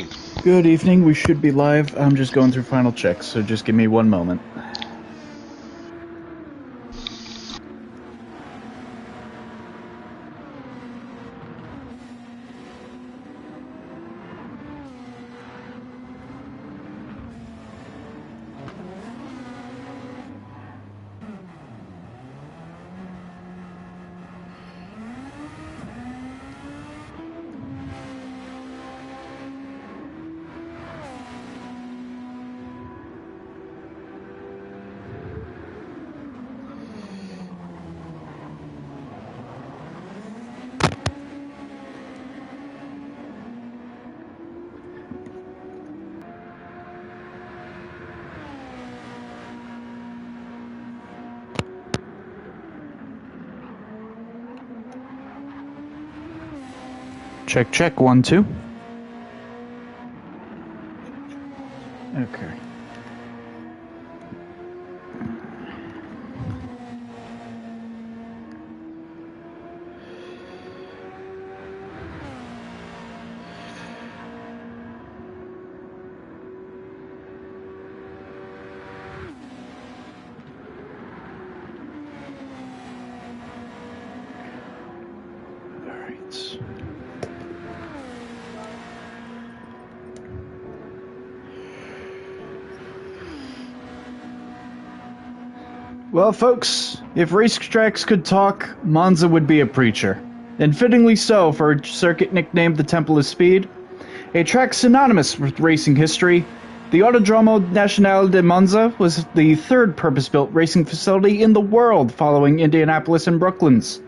evening. Good evening. We should be live. I'm just going through final checks, so just give me one moment. Check, check, 1, 2. Okay. All right. Well, folks, if racetracks could talk, Monza would be a preacher. And fittingly so for a circuit nicknamed the Temple of Speed. A track synonymous with racing history, the Autodromo Nazionale di Monza was the third purpose-built racing facility in the world following Indianapolis and Brooklands.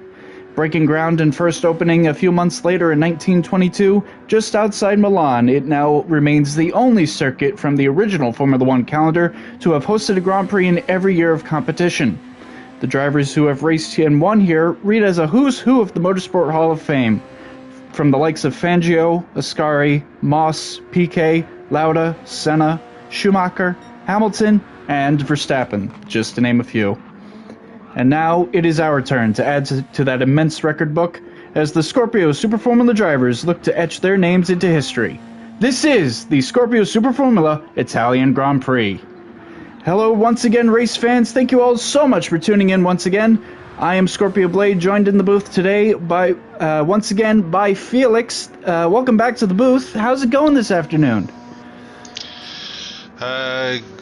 Breaking ground and first opening a few months later in 1922, just outside Milan, it now remains the only circuit from the original Formula One calendar to have hosted a Grand Prix in every year of competition. The drivers who have raced and won here read as a who's who of the Motorsport Hall of Fame, from the likes of Fangio, Ascari, Moss, Piquet, Lauda, Senna, Schumacher, Hamilton, and Verstappen, just to name a few. And now it is our turn to add to that immense record book as the Scorpio Super Formula drivers look to etch their names into history. This is the Scorpio Super Formula Italian Grand Prix. Hello once again, race fans. Thank you all so much for tuning in once again. I am Scorpio Blade, joined in the booth today by once again by Felix. Welcome back to the booth. How's it going this afternoon?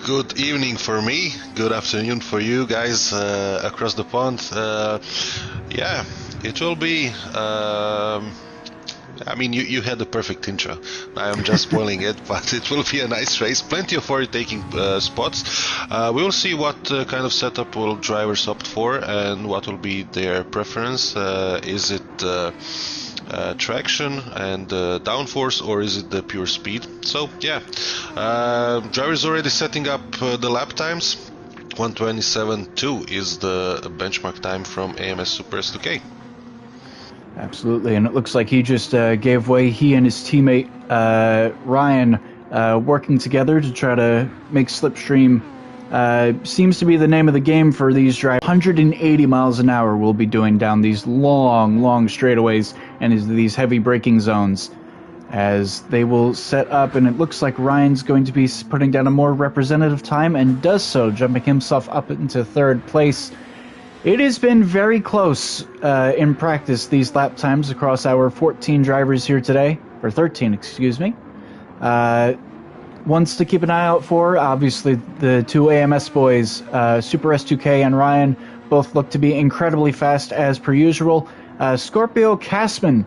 Good evening for me, good afternoon for you guys across the pond. Yeah, it will be, I mean, you had the perfect intro. I am just spoiling it, but it will be a nice race. Plenty of overtaking spots. We will see what kind of setup will drivers opt for and what will be their preference. Is it traction and downforce, or is it the pure speed? So yeah, drivers already setting up the lap times. 1:27.2 is the benchmark time from AMS Super S2K. Absolutely, and it looks like he just gave way. He and his teammate Ryan working together to try to make Slipstream seems to be the name of the game for these drivers. 180 miles an hour we'll be doing down these long straightaways and these heavy braking zones as they will set up, and it looks like Ryan's going to be putting down a more representative time and does so, jumping himself up into third place. It has been very close in practice, these lap times across our 14 drivers here today, or 13, excuse me. Ones to keep an eye out for, obviously the two AMS boys, Super S2K and Ryan, both look to be incredibly fast as per usual. Scorpio Kasman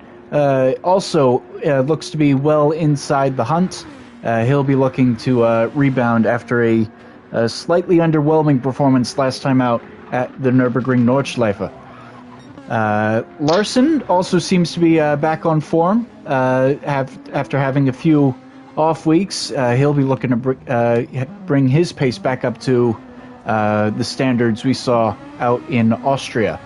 also looks to be well inside the hunt. He'll be looking to rebound after a slightly underwhelming performance last time out at the Nürburgring Nordschleife. Larson also seems to be back on form after having a few off weeks. He'll be looking to bring his pace back up to the standards we saw out in Austria.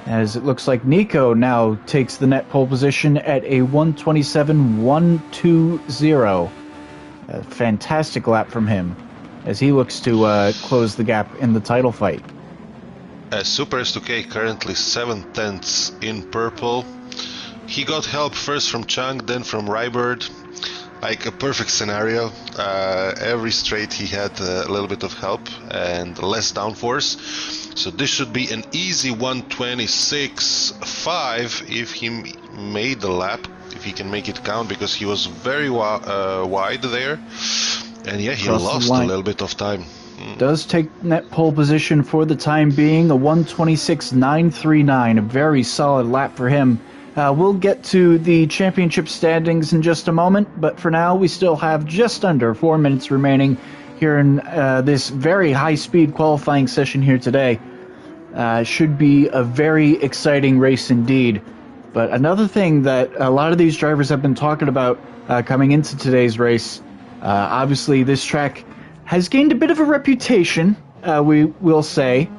As it looks like Nico now takes the net pole position at a 1:27.120. A fantastic lap from him as he looks to close the gap in the title fight. Super S2K currently 7/10 in purple. He got help first from Chang, then from Rybird. like a perfect scenario. Every straight he had a little bit of help and less downforce. So this should be an easy 126.5 if he made the lap, if he can make it count, because he was very wide there. And yeah, he lost a little bit of time. Does take net pole position for the time being, a 126.939, a very solid lap for him. We'll get to the championship standings in just a moment, but for now we still have just under 4 minutes remaining here in this very high-speed qualifying session here today. Should be a very exciting race indeed. But another thing that a lot of these drivers have been talking about coming into today's race, obviously this track has gained a bit of a reputation, we will say,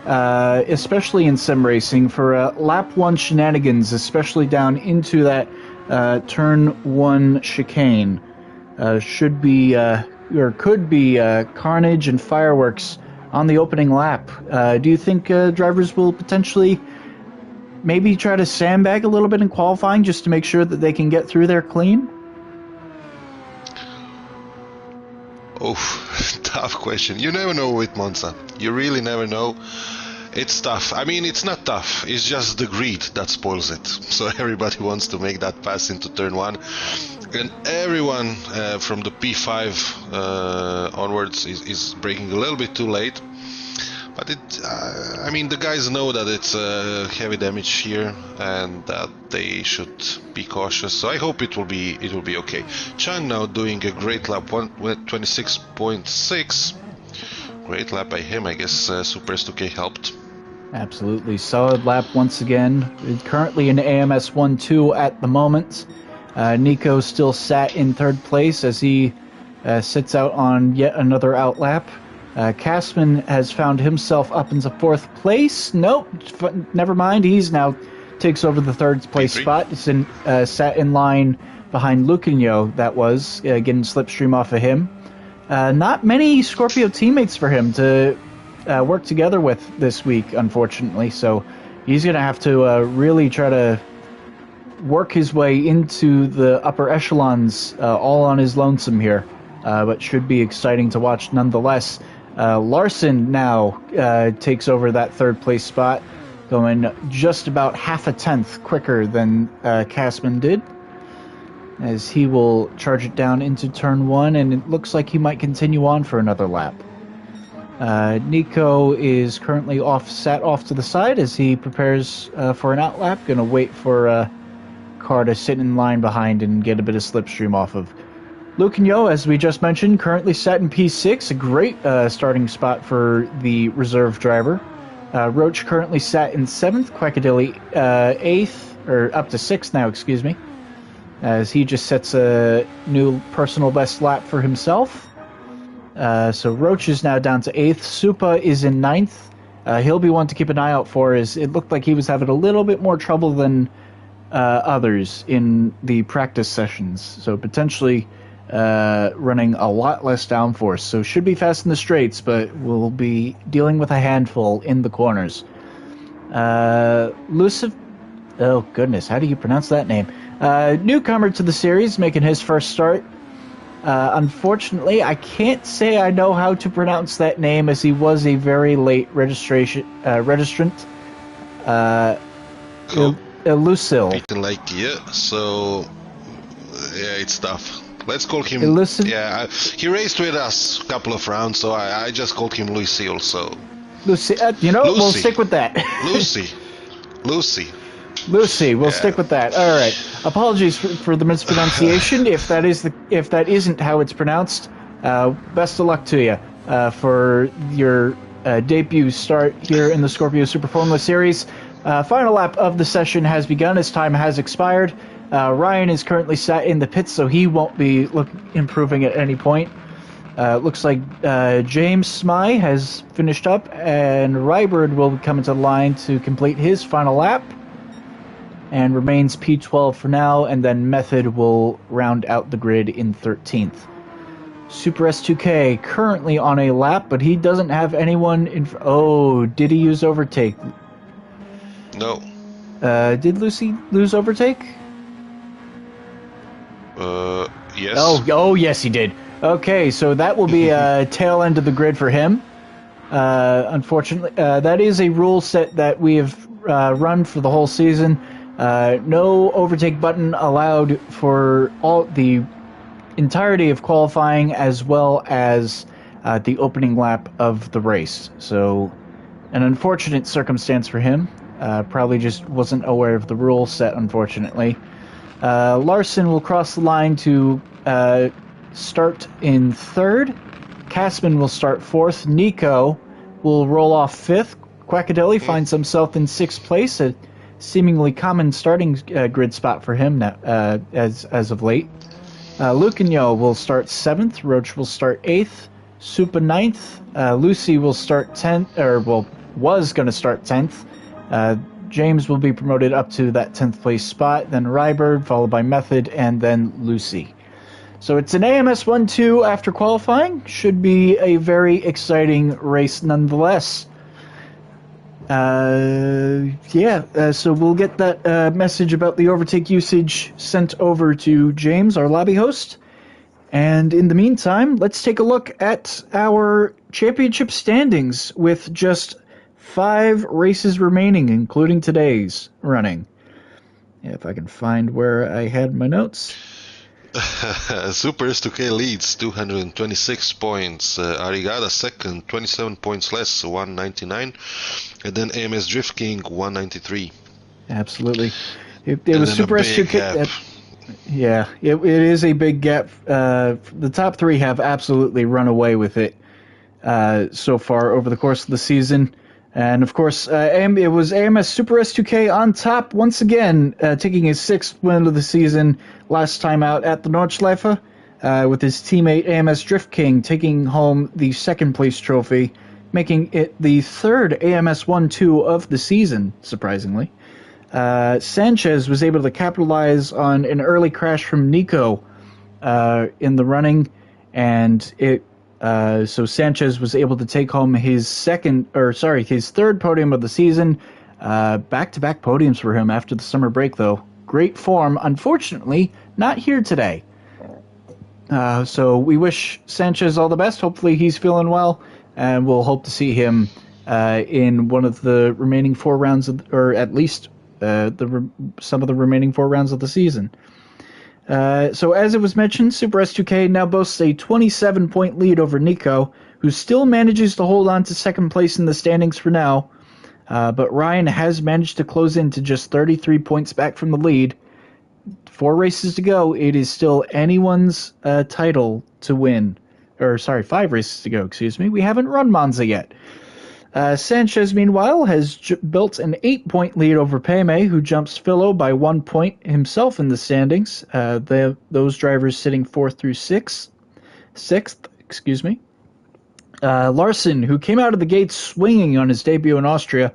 especially in sim racing, for lap 1 shenanigans, especially down into that turn 1 chicane. Should be, or could be, carnage and fireworks on the opening lap. Do you think drivers will potentially maybe try to sandbag a little bit in qualifying just to make sure that they can get through there clean? Oh, tough question. You never know with Monza. You really never know. It's tough. I mean, it's not tough. It's just the greed that spoils it. So everybody wants to make that pass into turn 1. And everyone from the P5 onwards is braking a little bit too late. But I mean, the guys know that it's heavy damage here and that they should be cautious. So I hope it will be okay. Chang now doing a great lap, 26.6. Great lap by him. I guess Super S2K helped. Absolutely solid lap once again. Currently in AMS 1-2 at the moment. Nico still sat in third place as he sits out on yet another outlap. Kasman has found himself up into fourth place. Nope, never mind. He's now takes over the third place spot. It's sat in line behind Lucanio. That was getting slipstream off of him. Not many Scorpio teammates for him to work together with this week, unfortunately. So he's going to have to really try to work his way into the upper echelons all on his lonesome here. But should be exciting to watch nonetheless. Larson now takes over that third place spot, going just about half a tenth quicker than Kasman did, as he will charge it down into turn 1, and it looks like he might continue on for another lap. Nico is currently sat off to the side as he prepares for an outlap, going to wait for a car to sit in line behind and get a bit of slipstream off of. Lucanio, as we just mentioned, currently sat in P6, a great starting spot for the reserve driver. Roach currently sat in 7th, Quackadilly 8th, or up to 6th now, excuse me, as he just sets a new personal best lap for himself. So Roach is now down to 8th. Supa is in 9th. He'll be one to keep an eye out for, as it looked like he was having a little bit more trouble than others in the practice sessions. So potentially running a lot less downforce, so should be fast in the straights, but we'll be dealing with a handful in the corners. Luciv, oh goodness, how do you pronounce that name? Newcomer to the series, making his first start. Unfortunately, I can't say I know how to pronounce that name, as he was a very late registrant. Lucille. So yeah, it's tough. Let's call him. Yeah, he raced with us a couple of rounds, so I just called him Lucille. So Lucy, we'll stick with that. Lucy, we'll stick with that. All right. Apologies for the mispronunciation. if that isn't how it's pronounced, best of luck to you for your debut start here in the Scorpio Super Formula Series. Final lap of the session has begun. His time has expired. Ryan is currently sat in the pits, so he won't be improving at any point. Looks like James Smythe has finished up, and Rybird will come into line to complete his final lap, and remains P12 for now, and then Method will round out the grid in 13th. Super S2K currently on a lap, but he doesn't have anyone in... Oh, did he use overtake? No. Did Lucy lose overtake? Yes. Oh, yes, he did. Okay, so that will be a tail end of the grid for him. Unfortunately, that is a rule set that we have run for the whole season. No overtake button allowed for all the entirety of qualifying, as well as the opening lap of the race. So, an unfortunate circumstance for him. Probably just wasn't aware of the rule set, unfortunately. Larson will cross the line to start in third. Kasman will start fourth. Nico will roll off fifth. Quackadelli finds himself in sixth place, a seemingly common starting grid spot for him now, as of late. Lucanio will start seventh. Roach will start eighth. Supa ninth. Lucy will start 10th, or was going to start 10th. James will be promoted up to that 10th place spot, then Ryberg, followed by Method, and then Lucy. So it's an AMS 1-2 after qualifying. Should be a very exciting race nonetheless. So we'll get that message about the overtake usage sent over to James, our lobby host. And in the meantime, let's take a look at our championship standings with just 5 races remaining, including today's running. If I can find where I had my notes. Super S2K leads 226 points. Arigada second, 27 points less, 199. And then AMS Drift King 193. Absolutely. It was Super S2K. It is a big gap. The top 3 have absolutely run away with it so far over the course of the season. And, of course, it was AMS Super S2K on top once again, taking his 6th win of the season last time out at the Nordschleife, with his teammate AMS Drift King taking home the 2nd place trophy, making it the 3rd AMS 1-2 of the season, surprisingly. Sanchez was able to capitalize on an early crash from Nico in the running, and so Sanchez was able to take home his 3rd podium of the season. Back-to-back podiums for him after the summer break, though. Great form. Unfortunately, not here today. So we wish Sanchez all the best. Hopefully he's feeling well, and we'll hope to see him in one of the remaining 4 rounds, or at least some of the remaining 4 rounds of the season. So as it was mentioned, Super S2K now boasts a 27-point lead over Nico, who still manages to hold on to 2nd place in the standings for now. But Ryan has managed to close in to just 33 points back from the lead. 4 races to go. It is still anyone's title to win. 5 races to go, excuse me. We haven't run Monza yet. Sanchez, meanwhile, has built an 8-point lead over Peme, who jumps Philo by 1 point himself in the standings. Those drivers sitting 4th through 6th. Larson, who came out of the gates swinging on his debut in Austria,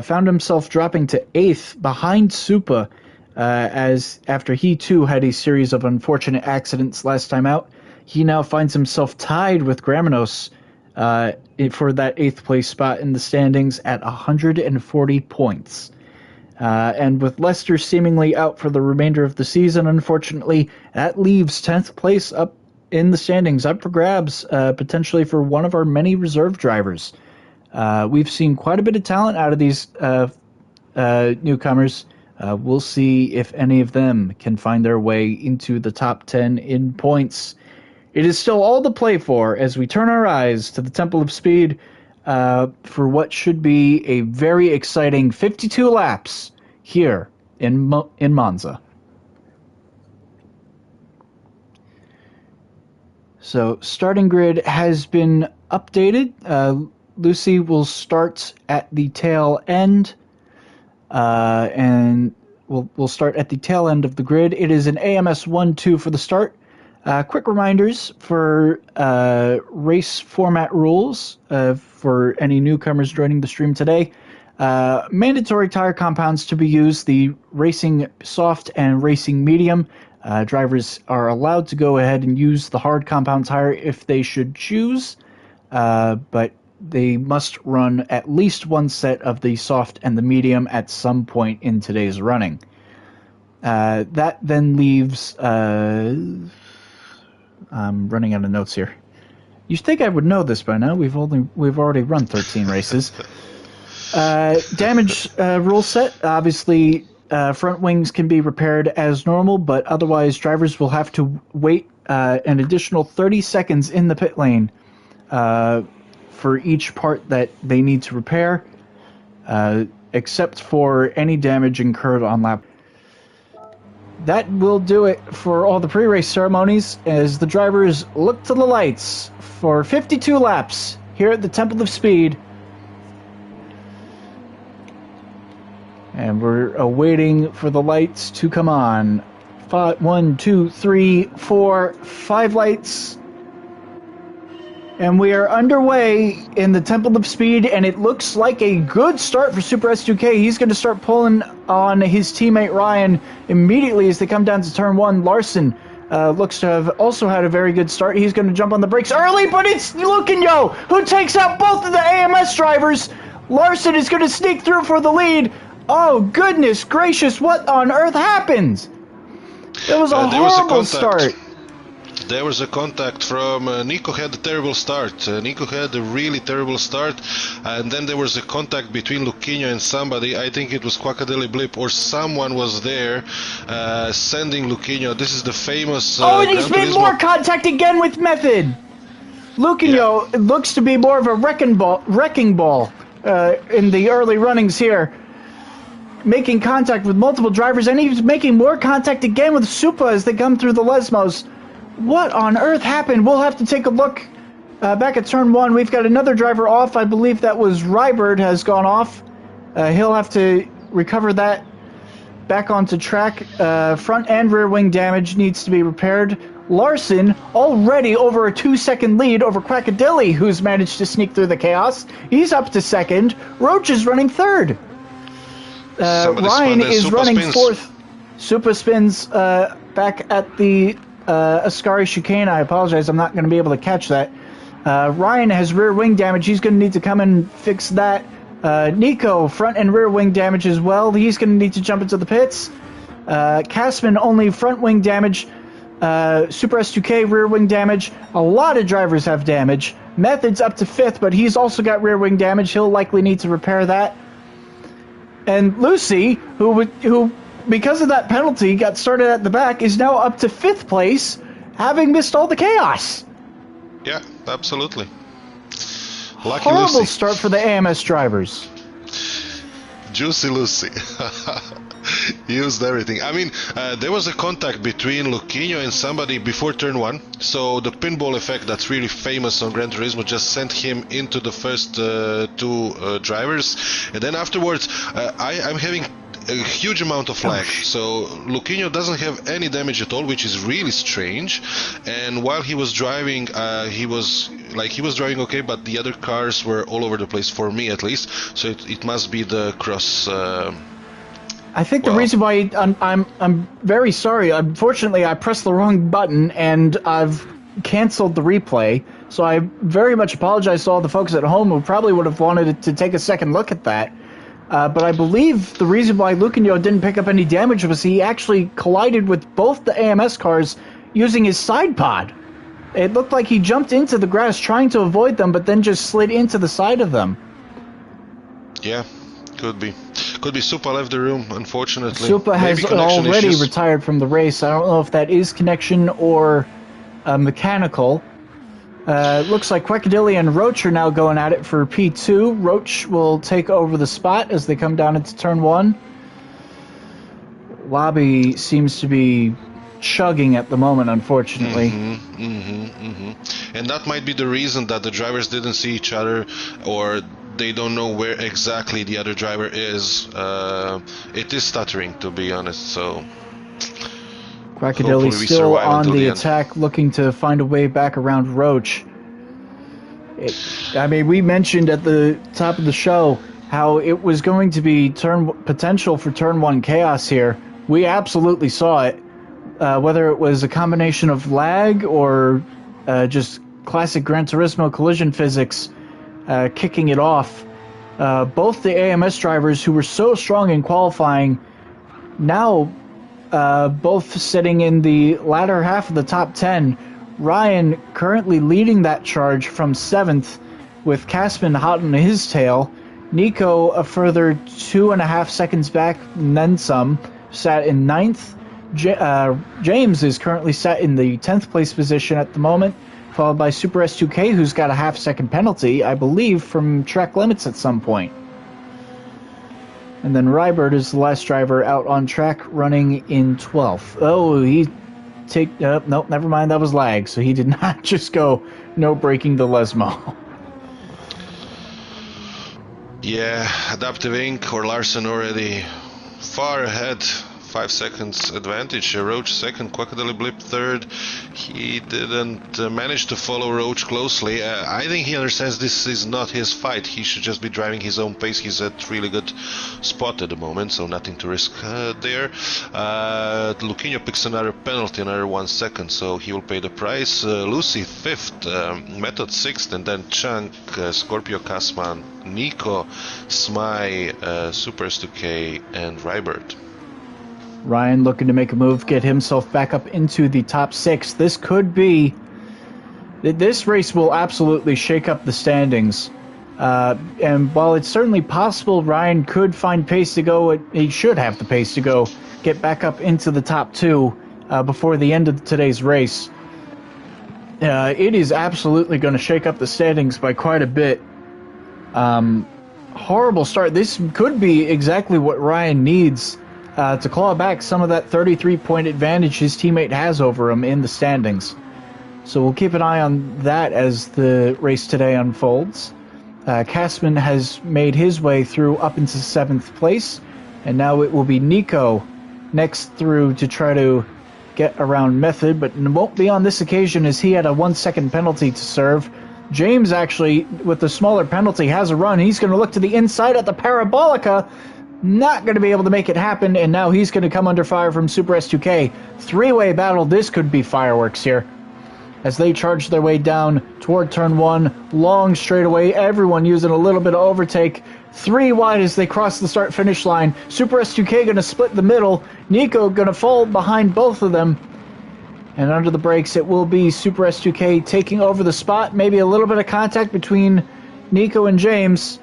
found himself dropping to 8th behind Supa, as after he too had a series of unfortunate accidents last time out. He now finds himself tied with Gramenos for that 8th place spot in the standings at 140 points. And with Leicester seemingly out for the remainder of the season, unfortunately, that leaves 10th place up in the standings, up for grabs, potentially for one of our many reserve drivers. We've seen quite a bit of talent out of these newcomers. We'll see if any of them can find their way into the top 10 in points. It is still all to play for as we turn our eyes to the Temple of Speed for what should be a very exciting 52 laps here in Monza. So, starting grid has been updated. Lucy will start at the tail end, and we'll start at the tail end of the grid. It is an AMS 1-2 for the start. Quick reminders for race format rules for any newcomers joining the stream today. Mandatory tire compounds to be used, the Racing Soft and Racing Medium. Drivers are allowed to go ahead and use the hard compound tire if they should choose, but they must run at least one set of the soft and the medium at some point in today's running. That then leaves I'm running out of notes here. You'd think I would know this by now. We've already run 13 races. Damage rule set. Obviously, front wings can be repaired as normal, but otherwise drivers will have to wait an additional 30 seconds in the pit lane for each part that they need to repair, except for any damage incurred on lap. That will do it for all the pre-race ceremonies as the drivers look to the lights for 52 laps here at the Temple of Speed. And we're awaiting for the lights to come on. 1, 2, 3, 4, 5 lights. And we are underway in the Temple of Speed, and it looks like a good start for Super S2K. He's going to start pulling on his teammate Ryan immediately as they come down to turn 1. Larson looks to have also had a very good start. He's going to jump on the brakes early, but it's Lucanio who takes out both of the AMS drivers. Larson is going to sneak through for the lead. Oh, goodness gracious, what on earth happened? It was a horrible start. There was a contact from Nico had a terrible start. Nico had a really terrible start, and then there was a contact between Luquinho and somebody. I think it was Quackadelli Blip or someone was there sending Luquinho. This is the famous. And he's made more contact again with Method. Luquinho looks to be more of a wrecking ball in the early runnings here, making contact with multiple drivers, and he's making more contact again with Supa as they come through the Lesmos. What on earth happened? We'll have to take a look back at turn 1. We've got another driver off. I believe that was Rybird has gone off. He'll have to recover that back onto track. Front and rear wing damage needs to be repaired. Larson already over a 2-second lead over Quackadelli, who's managed to sneak through the chaos. He's up to second. Roach is running third. Ryan is running fourth. Supa spins back at the Ascari chicane. I apologize, I'm not going to be able to catch that. Ryan has rear wing damage. He's going to need to come and fix that. Nico, front and rear wing damage as well. He's going to need to jump into the pits. Casman, only front wing damage. Super S2K, rear wing damage. A lot of drivers have damage. Method's up to 5th, but he's also got rear wing damage. He'll likely need to repair that. And Lucy, who because of that penalty, got started at the back, is now up to 5th place, having missed all the chaos. Yeah, absolutely. Lucky Horrible Lucy. Start for the AMS drivers. Juicy Lucy. Used everything. I mean, there was a contact between Luquinho and somebody before turn 1. So the pinball effect that's really famous on Gran Turismo just sent him into the first 2 drivers. And then afterwards, I'm having a huge amount of lag. So Luquinho doesn't have any damage at all, which is really strange. And while he was driving, he was driving okay, but the other cars were all over the place, for me at least. So it must be the cross. I think the reason why I'm very sorry. Unfortunately, I pressed the wrong button and I've canceled the replay. So I very much apologize to all the folks at home who probably would have wanted to take a second look at that. But I believe the reason why Lucanio didn't pick up any damage was he actually collided with both the AMS cars using his side pod. It looked like he jumped into the grass trying to avoid them, but then just slid into the side of them. Yeah, could be. Could be Supa left the room, unfortunately. Supa has already retired from the race. I don't know if that is connection or mechanical. Looks like Quackadelli and Roach are now going at it for P2. Roach will take over the spot as they come down into turn 1. Lobby seems to be chugging at the moment, unfortunately. And that might be the reason that the drivers didn't see each other, or they don't know where exactly the other driver is. It is stuttering, to be honest, so... Quackadelli still on the attack, looking to find a way back around Roach. I mean, we mentioned at the top of the show how it was going to be potential for turn 1 chaos here. We absolutely saw it. Whether it was a combination of lag or just classic Gran Turismo collision physics kicking it off. Both the AMS drivers who were so strong in qualifying now both sitting in the latter half of the top 10. Ryan currently leading that charge from 7th, with Kasman hot on his tail. Nico a further 2.5 seconds back, and then some, sat in 9th. James is currently sat in the 10th place position at the moment, followed by Super S2K, who's got a half-second penalty, I believe, from track limits at some point. And then Rybert is the last driver out on track, running in 12th. Oh, nope, never mind, that was lag, so he did not just go no breaking the Lesmo. Yeah, Adaptive Inc. or Larson already far ahead. 5 seconds advantage. Roach second, Quackadilly Blip third. He didn't manage to follow Roach closely. I think he understands this is not his fight. He should just be driving his own pace. He's at really good spot at the moment, so nothing to risk there. Luquinho picks another penalty, another 1 second, so he will pay the price. Lucy 5th, Method 6th, and then Chunk, Scorpio, Kasman, Nico, Smai, Super S2K, and Rybert. Ryan looking to make a move, get himself back up into the top 6. This race will absolutely shake up the standings. And while it's certainly possible Ryan could find pace to go, he should have the pace to go, get back up into the top 2 before the end of today's race. It is absolutely going to shake up the standings by quite a bit. Horrible start. This could be exactly what Ryan needs to claw back some of that 33-point advantage his teammate has over him in the standings. So we'll keep an eye on that as the race today unfolds. Kasman has made his way through up into 7th place, and now it will be Nico next through to try to get around Method, but it won't be on this occasion as he had a 1 second penalty to serve. James actually, with the smaller penalty, has a run. He's going to look to the inside at the Parabolica. Not going to be able to make it happen, and now he's going to come under fire from Super S2K. 3-way battle. This could be fireworks here. As they charge their way down toward turn 1, long straightaway, everyone using a little bit of overtake. 3 wide as they cross the start-finish line. Super S2K going to split the middle. Nico going to fall behind both of them. And under the brakes, it will be Super S2K taking over the spot. Maybe a little bit of contact between Nico and James.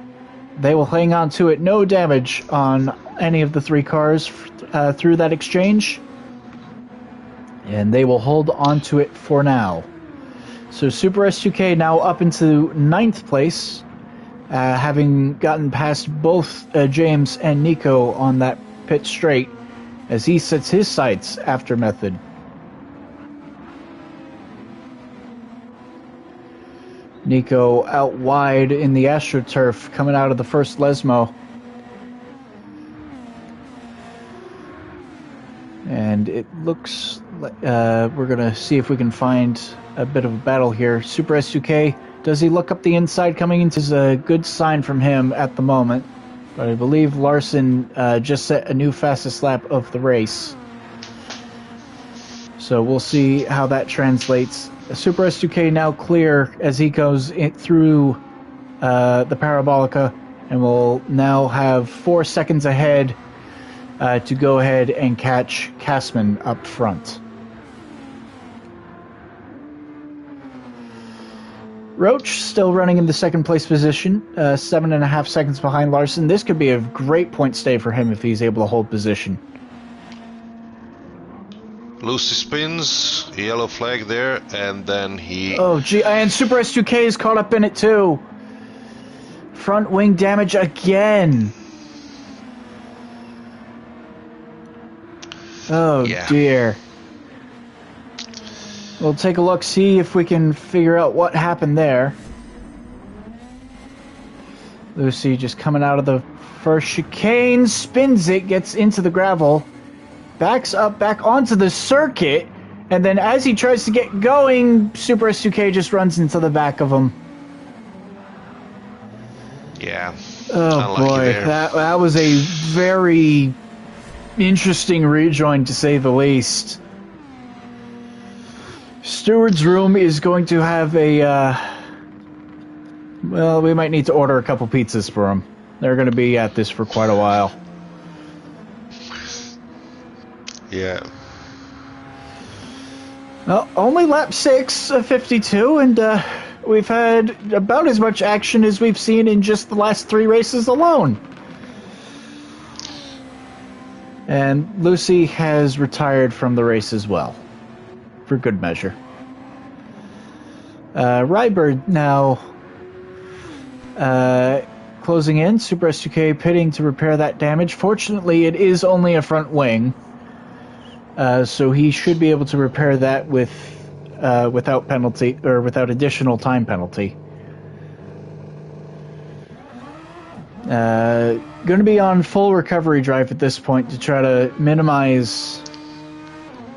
They will hang on to it. No damage on any of the 3 cars through that exchange. And they will hold on to it for now. So Super S2K now up into 9th place, having gotten past both James and Nico on that pit straight, as he sets his sights after Method. Nico out wide in the AstroTurf, coming out of the first Lesmo. And it looks like we're going to see if we can find a bit of a battle here. Super S2K, does he look up the inside coming into? This is a good sign from him at the moment. But I believe Larson just set a new fastest lap of the race. So we'll see how that translates. Super S2K now clear as he goes through the Parabolica, and will now have 4 seconds ahead to go ahead and catch Kasman up front. Roach still running in the 2nd place position, 7.5 seconds behind Larson. This could be a great point stay for him if he's able to hold position. Lucy spins, yellow flag there, and then he... Oh, gee, and Super S2K is caught up in it too. Front wing damage again. Oh, yeah. Dear. We'll take a look, see if we can figure out what happened there. Lucy just coming out of the first chicane, spins it, gets into the gravel, backs up back onto the circuit, and then as he tries to get going, Super S2K just runs into the back of him. Yeah. Oh boy, that was a very interesting rejoin, to say the least. Steward's room is going to have a, well, we might need to order a couple pizzas for them. They're going to be at this for quite a while. Yeah. Well, only lap 6 of 52, and we've had about as much action as we've seen in just the last 3 races alone. And Lucy has retired from the race as well, for good measure. Rybird now closing in. Super S2K pitting to repair that damage. Fortunately, it is only a front wing, so he should be able to repair that without penalty or without additional time penalty. Going to be on full recovery drive at this point to try to minimize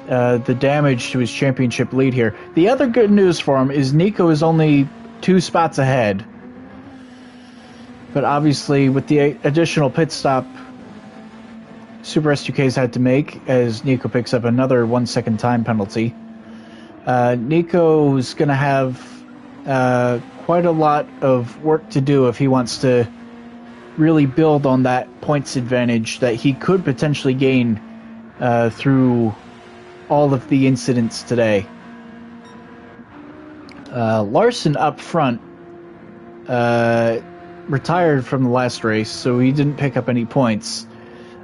the damage to his championship lead here. The other good news for him is Nico is only 2 spots ahead. But obviously, with the additional pit stop Super S2K's had to make, as Nico picks up another 1 second time penalty, Nico's going to have quite a lot of work to do if he wants to really build on that points advantage that he could potentially gain through all of the incidents today. Larson up front retired from the last race, so he didn't pick up any points.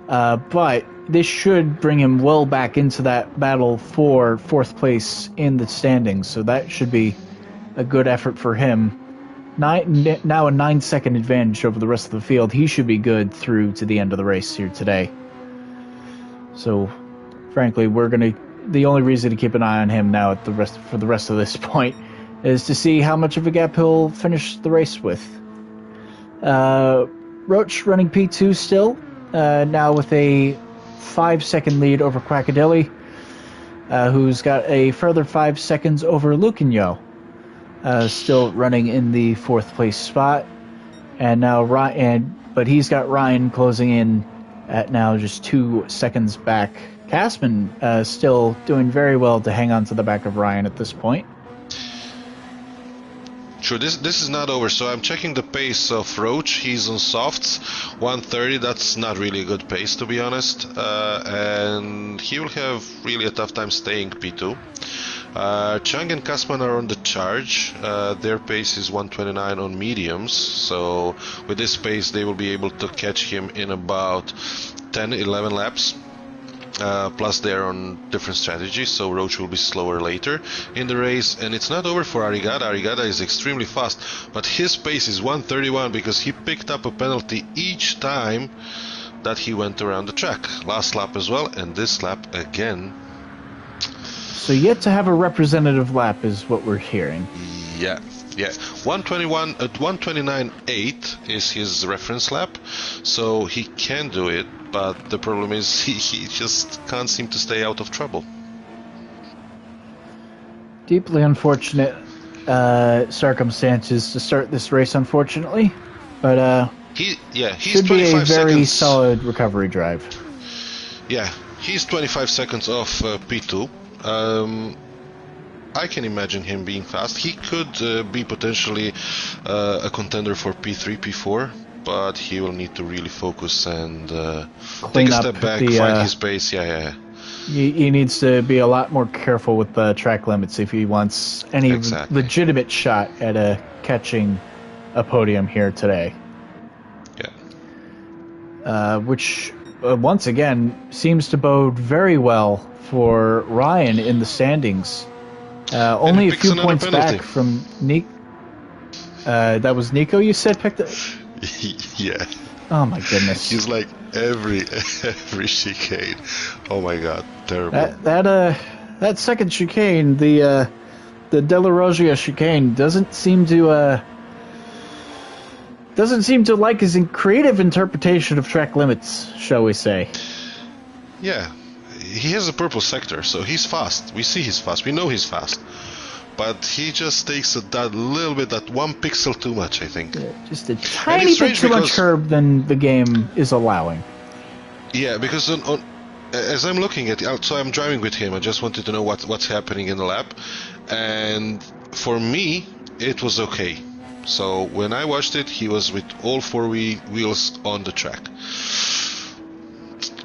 But this should bring him well back into that battle for 4th place in the standings, so that should be a good effort for him. Now a 9-second advantage over the rest of the field. He should be good through to the end of the race here today. So, frankly, the only reason to keep an eye on him now for the rest of this point is to see how much of a gap he'll finish the race with. Roach running P2 still, now with a 5-second lead over Quackadilly, who's got a further 5 seconds over Lucanyo, still running in the 4th place spot. And now but he's got Ryan closing in at now just 2 seconds back. Castman still doing very well to hang on to the back of Ryan at this point. Sure, this is not over, so I'm checking the pace of Roach. He's on softs, 130. That's not really a good pace, to be honest, and he will have really a tough time staying P2. Chung and Kasman are on the charge. Their pace is 129 on mediums, so with this pace they will be able to catch him in about 10-11 laps. Plus they're on different strategies, so Roach will be slower later in the race. And it's not over for Arigada. Arigada is extremely fast, but his pace is 131 because he picked up a penalty each time that he went around the track. Last lap as well, and this lap again. So yet to have a representative lap is what we're hearing. Yeah. 121 at 129.8 is his reference lap, so he can do it, but the problem is he just can't seem to stay out of trouble. Deeply unfortunate circumstances to start this race, unfortunately, but he's should be a 25 very seconds. solid recovery drive. Yeah, he's 25 seconds off P2. I can imagine him being fast. He could be potentially a contender for P3, P4, but he will need to really focus and take a step back, find his pace. Yeah. He needs to be a lot more careful with the track limits if he wants any legitimate shot at catching a podium here today. Yeah. Which, once again, seems to bode very well for Ryan in the standings. Only a few points back from Nico. That was Nico, you said, picked up? Yeah. Oh my goodness. He's like every chicane. Oh my god, terrible. That second chicane, the Della Roggia chicane, doesn't seem to like his creative interpretation of track limits, shall we say? Yeah. He has a purple sector, so he's fast. We see he's fast. We know he's fast. But he just takes that little bit, that 1 pixel too much, I think. Yeah, just a tiny bit too much curb than the game is allowing. Yeah, because as I'm looking at it, so I'm driving with him, I just wanted to know what's happening in the lap. And for me, it was okay. So when I watched it, he was with all 4 wheels on the track.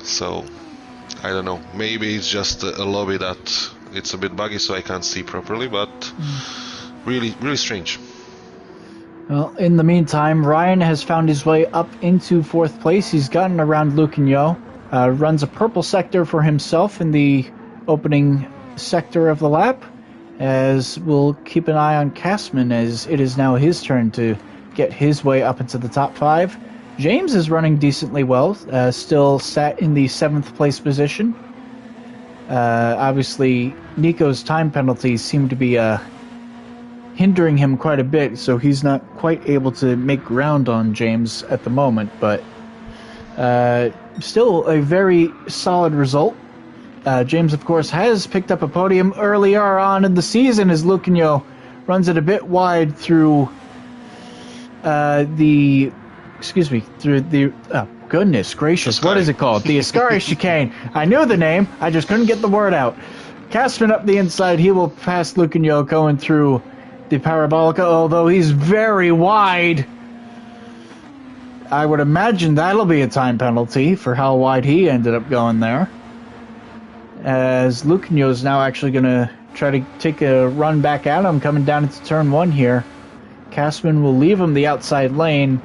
So I don't know, maybe it's just a lobby that It's a bit buggy, so I can't see properly, but really, really strange. Well, in the meantime, Ryan has found his way up into 4th place. He's gotten around Lucanio, runs a purple sector for himself in the opening sector of the lap, as we'll keep an eye on Kastman as it is now his turn to get his way up into the top 5. James is running decently well, still sat in the 7th place position. Obviously, Nico's time penalties seem to be hindering him quite a bit, so he's not quite able to make ground on James at the moment, but still a very solid result. James, of course, has picked up a podium earlier on in the season as Lucanio runs it a bit wide through goodness gracious, what is it called? The Ascari chicane. I knew the name, I just couldn't get the word out. Kastman up the inside, he will pass Lucanio going through the Parabolica, although he's very wide. I would imagine that'll be a time penalty for how wide he ended up going there. As Lucanio is now actually going to try to take a run back at him, coming down into turn 1 here. Kastman will leave him the outside lane,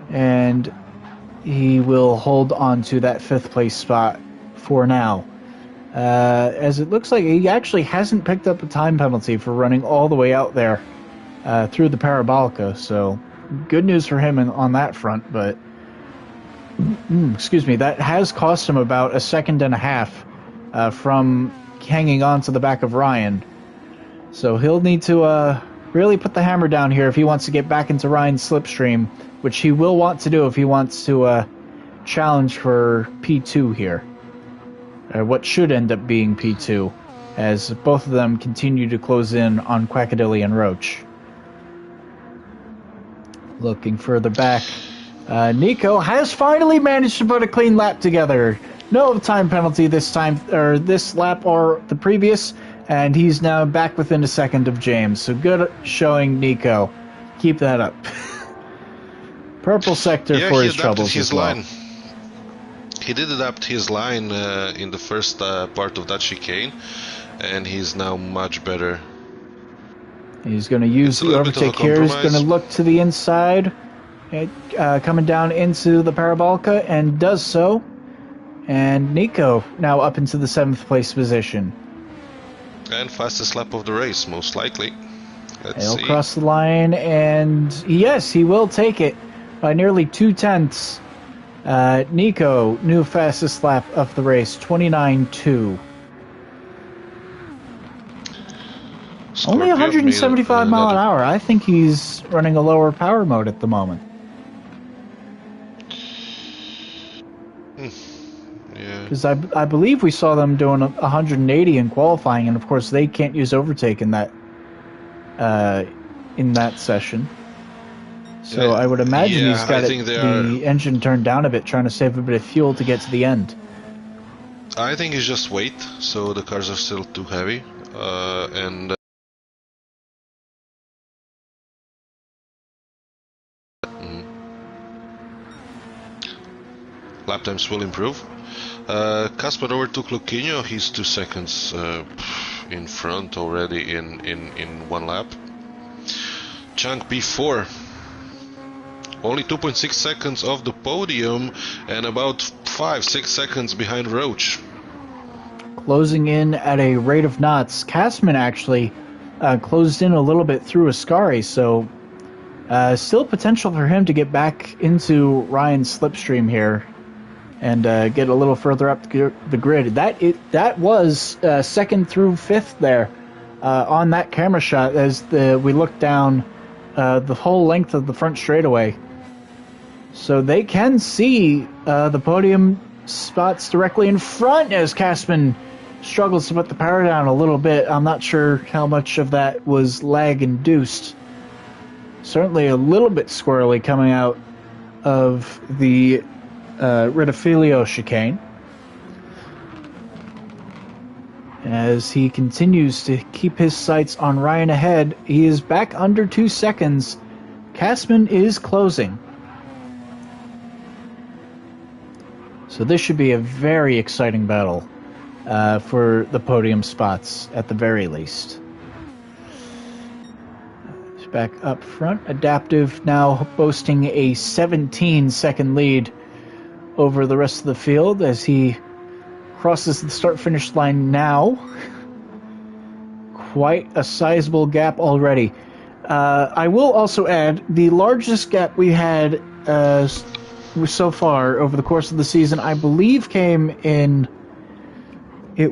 and he will hold on to that 5th place spot for now. As it looks like he actually hasn't picked up a time penalty for running all the way out there through the Parabolica, so good news for him on that front, but that has cost him about 1.5 seconds from hanging on to the back of Ryan. So he'll need to really put the hammer down here if he wants to get back into Ryan's slipstream, which he will want to do if he wants to challenge for P2 here. What should end up being P2, as both of them continue to close in on Quackadilly and Roach. Looking further back, Nico has finally managed to put a clean lap together. No time penalty this time, or this lap or the previous, and he's now back within 1 second of James. So good showing, Nico. Keep that up. Purple sector for his troubles as well. He did adapt his line in the first part of that chicane, and he's now much better. He's going to use the overtake here. He's going to look to the inside, coming down into the Parabolica, and does so. And Nico now up into the 7th place position. And fastest lap of the race, most likely. He'll cross the line, and yes, he will take it by nearly 2/10. Nico, new fastest lap of the race, 29.2. Only 175 mile an hour. I think he's running a lower power mode at the moment. Yeah. Because I believe we saw them doing 180 in qualifying, and of course they can't use overtake in that session. So I would imagine he's got the engine turned down a bit, trying to save a bit of fuel to get to the end. I think it's just weight, so the cars are still too heavy, and lap times will improve. Casper overtook Lucanio. He's 2 seconds in front already in 1 lap. Chunk P4. Only 2.6 seconds off the podium and about 5-6 seconds behind Roach. Closing in at a rate of knots. Kastman actually closed in a little bit through Ascari, so still potential for him to get back into Ryan's slipstream here and get a little further up the grid. That was 2nd through 5th there on that camera shot as we looked down the whole length of the front straightaway. So they can see the podium spots directly in front as Kastman struggles to put the power down a little bit. I'm not sure how much of that was lag induced. Certainly a little bit squirrely coming out of the Ritafilio chicane. As he continues to keep his sights on Ryan ahead, he is back under 2 seconds. Kastman is closing. So this should be a very exciting battle. for the podium spots at the very least. Back up front, Adaptive now boasting a 17-second lead over the rest of the field as he crosses the start-finish line now. Quite a sizable gap already. I will also add, the largest gap we had so far over the course of the season, I believe it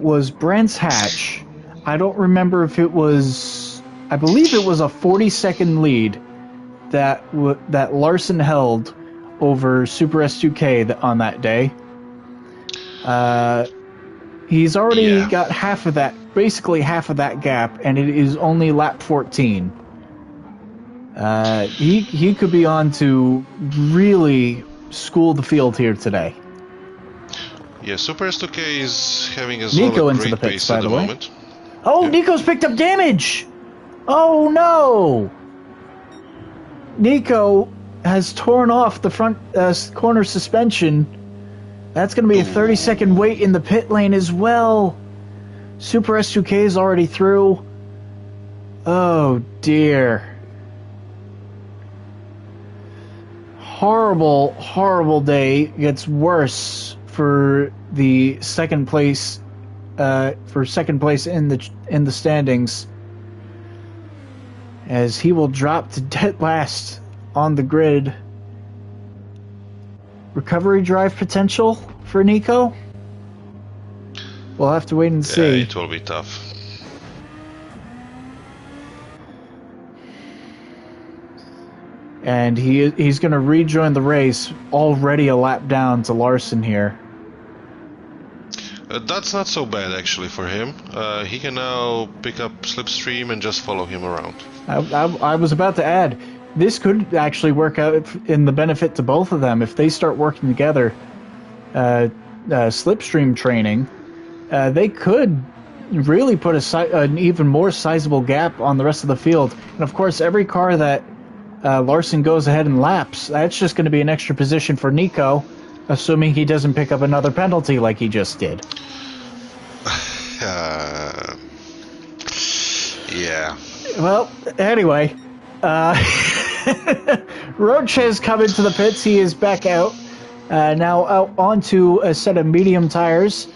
was Brands Hatch. I don't remember if it was... I believe it was a 40-second lead that Larson held over Super S2K on that day. He's already got half of that, basically half of that gap, and it is only lap 14. He could be on to really school the field here today. Yeah, Super S2K is having a Nico great into the pits, pace by at the the way. moment. Oh, yeah. Nico's picked up damage! Oh no! Nico has torn off the front corner suspension. That's going to be a 30-second wait in the pit lane as well. Super S2K is already through. Oh dear. Horrible, horrible day. Gets worse for the second place. For second place in the standings, as he will drop to dead last on the grid. Recovery drive potential for Nico? We'll have to wait and see. It will be tough. And he's going to rejoin the race, already a lap down to Larson here. That's not so bad actually for him. He can now pick up Slipstream and just follow him around. I was about to add, this could actually work out in the benefit to both of them if they start working together. Slipstream training, they could really put an even more sizable gap on the rest of the field. And of course, every car that Larson goes ahead and laps, that's just going to be an extra position for Nico, assuming he doesn't pick up another penalty like he just did. Yeah. Well, anyway, Roach has come into the pits. He is back out. Now out onto a set of medium tires.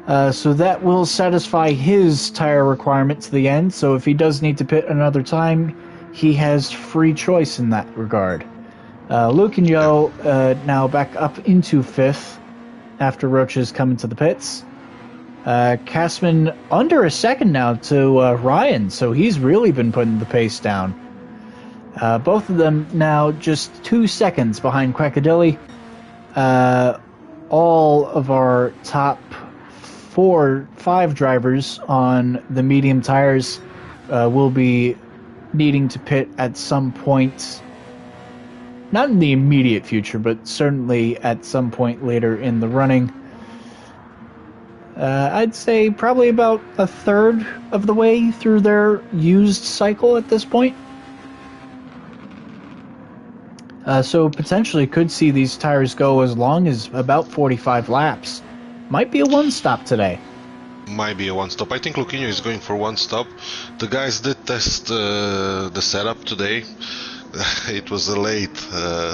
So that will satisfy his tire requirement to the end. So if he does need to pit another time, he has free choice in that regard. Luke and Yo now back up into 5th after Roach has come into the pits. Castman under a second now to Ryan, so he's really been putting the pace down. Both of them now just 2 seconds behind Quackadilly. All of our top 5 drivers on the medium tires will be needing to pit at some point. Not in the immediate future, but certainly at some point later in the running. I'd say probably about a third of the way through their used cycle at this point. So potentially could see these tires go as long as about 45 laps. Might be a one-stop today. Might be a one-stop. I think Luquinho is going for one stop. The guys did test the setup today. It was a late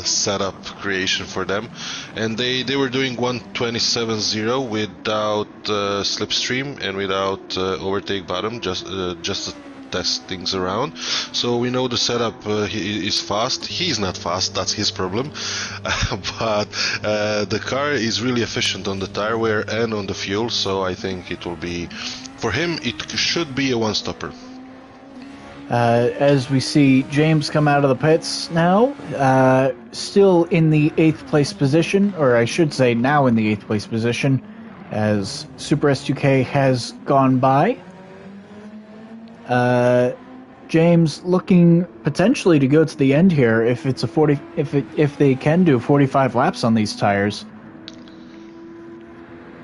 setup creation for them, and they were doing 127.0 without slipstream and without overtake bottom, just to test things around. So we know the setup is fast. He's not fast, that's his problem. But the car is really efficient on the tire wear and on the fuel, so I think it will be, for him, it should be a one-stopper. As we see James come out of the pits now, still in the 8th place position, or I should say now in the 8th place position, as Super S2K has gone by. James looking potentially to go to the end here if it's a if they can do 45 laps on these tires.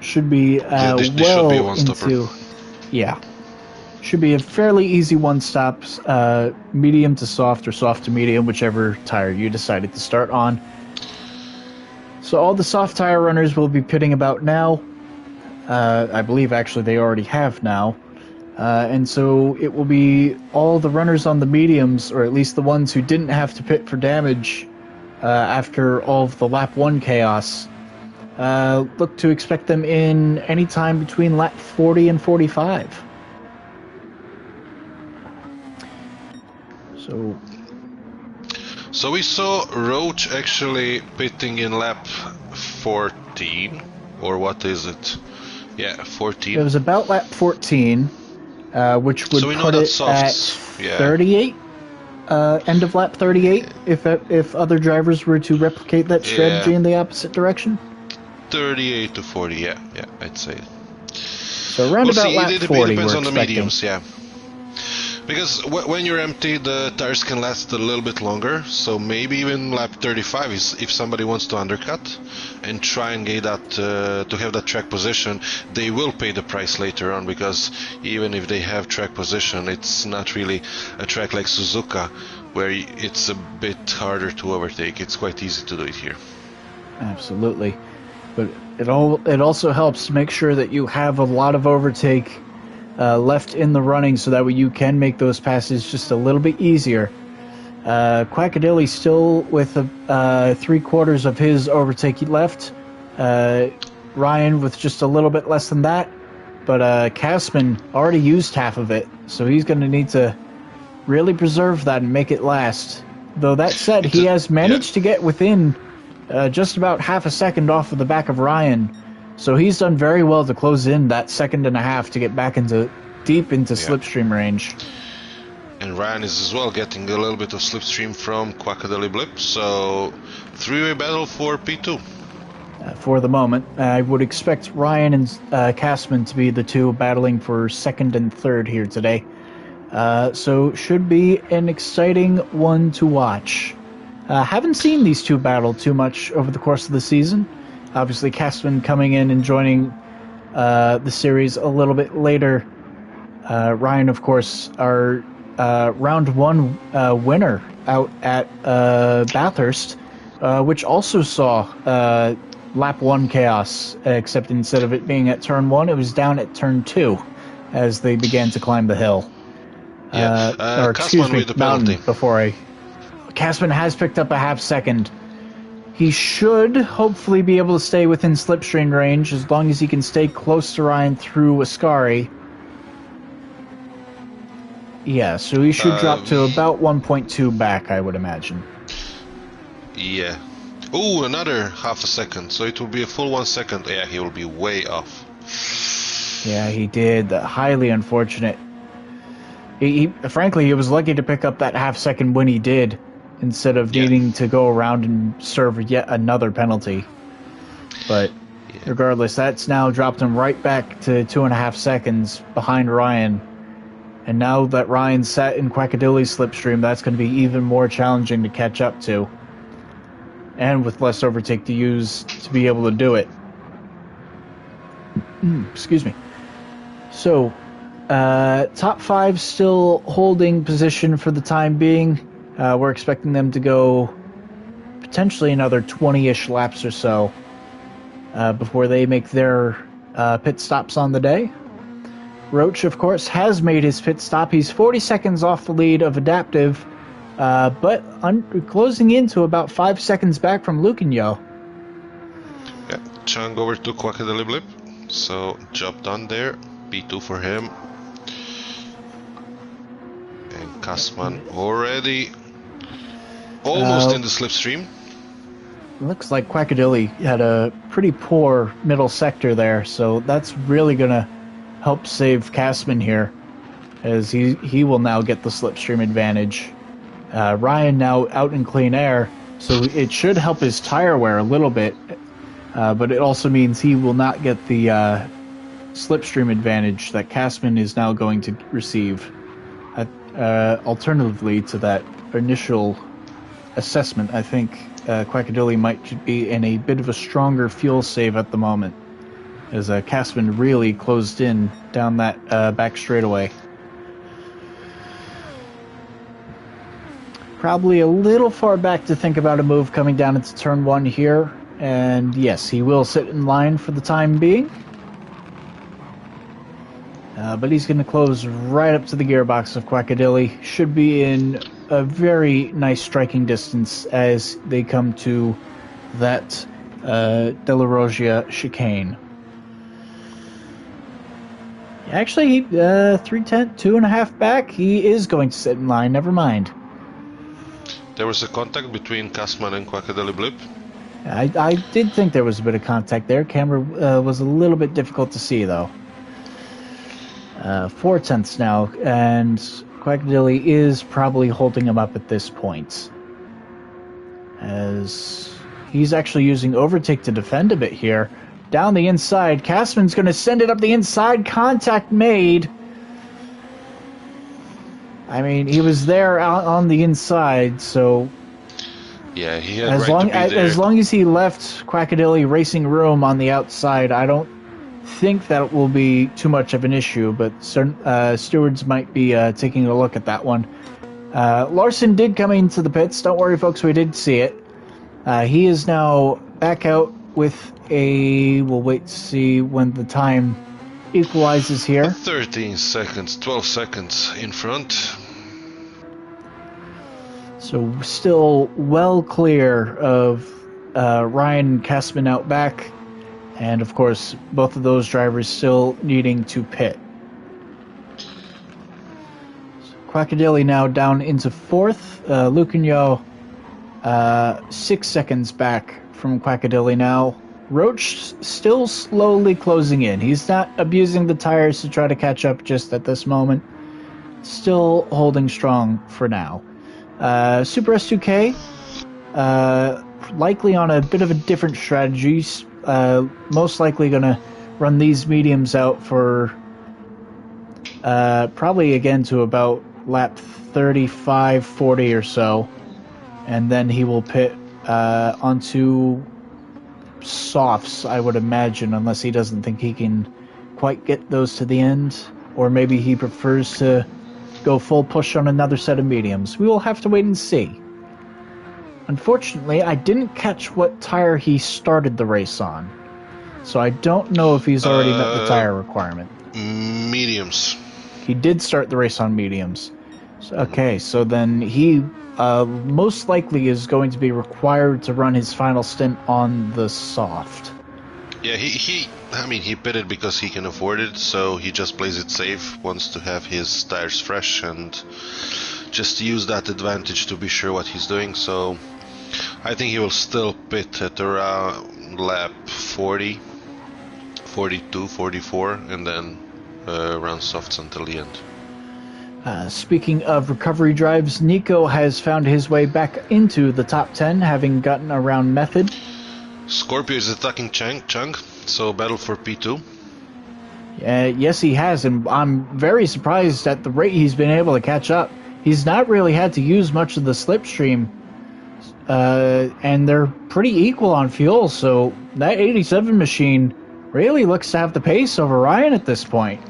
Should be this should be a one-stopper. Should be a fairly easy one-stop, medium to soft or soft to medium, whichever tire you decided to start on. So all the soft tire runners will be pitting about now. I believe actually they already have now. And so it will be all the runners on the mediums, or at least the ones who didn't have to pit for damage after all of the lap 1 chaos. Look to expect them in any time between lap 40 and 45. So we saw Roach actually pitting in lap 14, or what is it? Yeah, 14. It was about lap 14, which would put it at 38, end of lap 38, if other drivers were to replicate that strategy in the opposite direction. 38 to 40, yeah, I'd say. So around about lap 40, it depends we're on the expecting. mediums, yeah. Because when you're empty, the tires can last a little bit longer, so maybe even lap 35 is if somebody wants to undercut and try and get that to have that track position, they will pay the price later on, because even if they have track position, it's not really a track like Suzuka where it's a bit harder to overtake. It's quite easy to do it here. Absolutely. But it also helps to make sure that you have a lot of overtake left in the running, so that way you can make those passes just a little bit easier. Quackadilly still with 3/4 of his overtake left. Ryan with just a little bit less than that. But Kasman already used half of it, so he's going to need to really preserve that and make it last. Though that said, he has managed to get within just about half a second off of the back of Ryan. So he's done very well to close in that 1.5 seconds to get back deep into slipstream range. And Ryan is as well getting a little bit of slipstream from Quackadilly Blip, so 3-way battle for P2. For the moment, I would expect Ryan and Kasman to be the two battling for 2nd and 3rd here today. So should be an exciting one to watch. Haven't seen these two battle too much over the course of the season. Obviously, Kasman coming in and joining the series a little bit later. Ryan, of course, our round 1 winner out at Bathurst, which also saw lap 1 chaos, except instead of it being at turn 1, it was down at turn 2 as they began to climb the hill. Or excuse me, mountain before Kasman has picked up a 0.5 second. He should hopefully be able to stay within slipstream range as long as he can stay close to Ryan through Ascari. Yeah, so he should drop to about 1.2 back, I would imagine. Yeah. Oh, another 0.5 second, so it will be a full 1 second. Yeah, he will be way off. Yeah, he did. Highly unfortunate. Frankly, he was lucky to pick up that 0.5 second when he did, instead of needing to go around and serve yet another penalty. But regardless, that's now dropped him right back to 2.5 seconds behind Ryan. And now that Ryan's sat in Quackadilly's slipstream, that's going to be even more challenging to catch up to. And with less overtake to use to be able to do it. Excuse me. So, top 5 still holding position for the time being. We're expecting them to go potentially another 20-ish laps or so before they make their pit stops on the day. Roach, of course, has made his pit stop. He's 40 seconds off the lead of Adaptive, but closing into about 5 seconds back from Lucanyo. Yeah, Chang over to Quackadilly Blip, so job done there. P2 for him. And Kasman already almost in the slipstream. Looks like Quackadilly had a pretty poor middle sector there, so that's really going to help save Kasman here, as he will now get the slipstream advantage. Ryan now out in clean air, so it should help his tire wear a little bit, but it also means he will not get the slipstream advantage that Kasman is now going to receive. Alternatively to that initial assessment, I think Quackadilly might be in a bit of a stronger fuel save at the moment, as Kasman really closed in down that back straightaway. Probably a little far back to think about a move coming down into turn 1 here, and yes, he will sit in line for the time being. But he's going to close right up to the gearbox of Quackadilly. Should be in a very nice striking distance as they come to that De La Rogia chicane. Actually, 310, 2.5 back. He is going to sit in line. Never mind. There was a contact between Kasman and Quackadilly Blip. I did think there was a bit of contact there. Camera was a little bit difficult to see, though. 4 tenths now, and Quackadilly is probably holding him up at this point. As he's actually using overtake to defend a bit here. Down the inside, Kasman's going to send it up the inside. Contact made. I mean, he was there on the inside, so yeah, he had as long as he left Quackadilly racing room on the outside, I don't think that will be too much of an issue. But stewards might be taking a look at that one. Larson did come into the pits. Don't worry, folks, we did see it. He is now back out with a... We'll wait to see when the time equalizes here. 13 seconds, 12 seconds in front. So still well clear of Ryan and Kasman out back. And of course, both of those drivers still needing to pit. Quackadilly now down into 4th. Lucagno 6 seconds back from Quackadilly now. Roach still slowly closing in. He's not abusing the tires to try to catch up just at this moment. Still holding strong for now. Super S2K, likely on a bit of a different strategy. Most likely going to run these mediums out for probably again to about lap 35, 40 or so. And then he will pit onto softs, I would imagine, unless he doesn't think he can quite get those to the end. Or maybe he prefers to go full push on another set of mediums. We will have to wait and see. Unfortunately, I didn't catch what tire he started the race on. So I don't know if he's already met the tire requirement. Mediums. He did start the race on mediums. Okay, so then he most likely is going to be required to run his final stint on the soft. Yeah, he pitted because he can afford it, so he just plays it safe, wants to have his tires fresh and just use that advantage to be sure what he's doing. So I think he will still pit at around lap 40, 42, 44, and then run softs until the end. Speaking of recovery drives, Nico has found his way back into the top 10, having gotten around Method. Scorpio is attacking Chung, so battle for P2. Yes, he has, and I'm very surprised at the rate he's been able to catch up. He's not really had to use much of the slipstream, and they're pretty equal on fuel, so that 87 machine really looks to have the pace over Ryan at this point.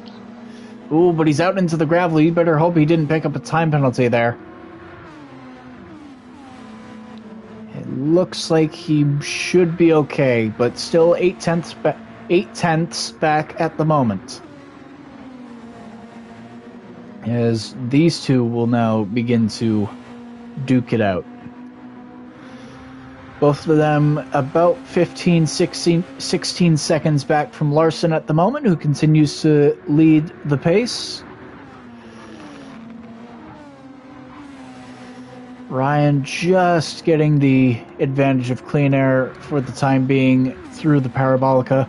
Ooh, but he's out into the gravel. You better hope he didn't pick up a time penalty there. It looks like he should be okay, but still 8 tenths back at the moment. As these two will now begin to duke it out. Both of them about 15, 16 seconds back from Larson at the moment, who continues to lead the pace. Ryan just getting the advantage of clean air for the time being through the parabolica,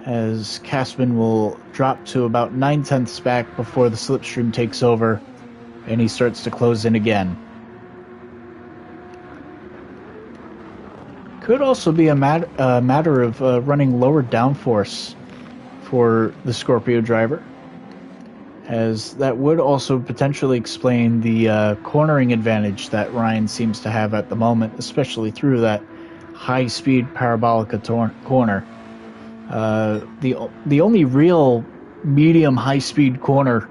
as Kasman will drop to about 9 tenths back before the slipstream takes over and he starts to close in again. Could also be a matter of running lower downforce for the Scorpio driver, as that would also potentially explain the cornering advantage that Ryan seems to have at the moment, especially through that high-speed parabolica corner. The only real medium high-speed corner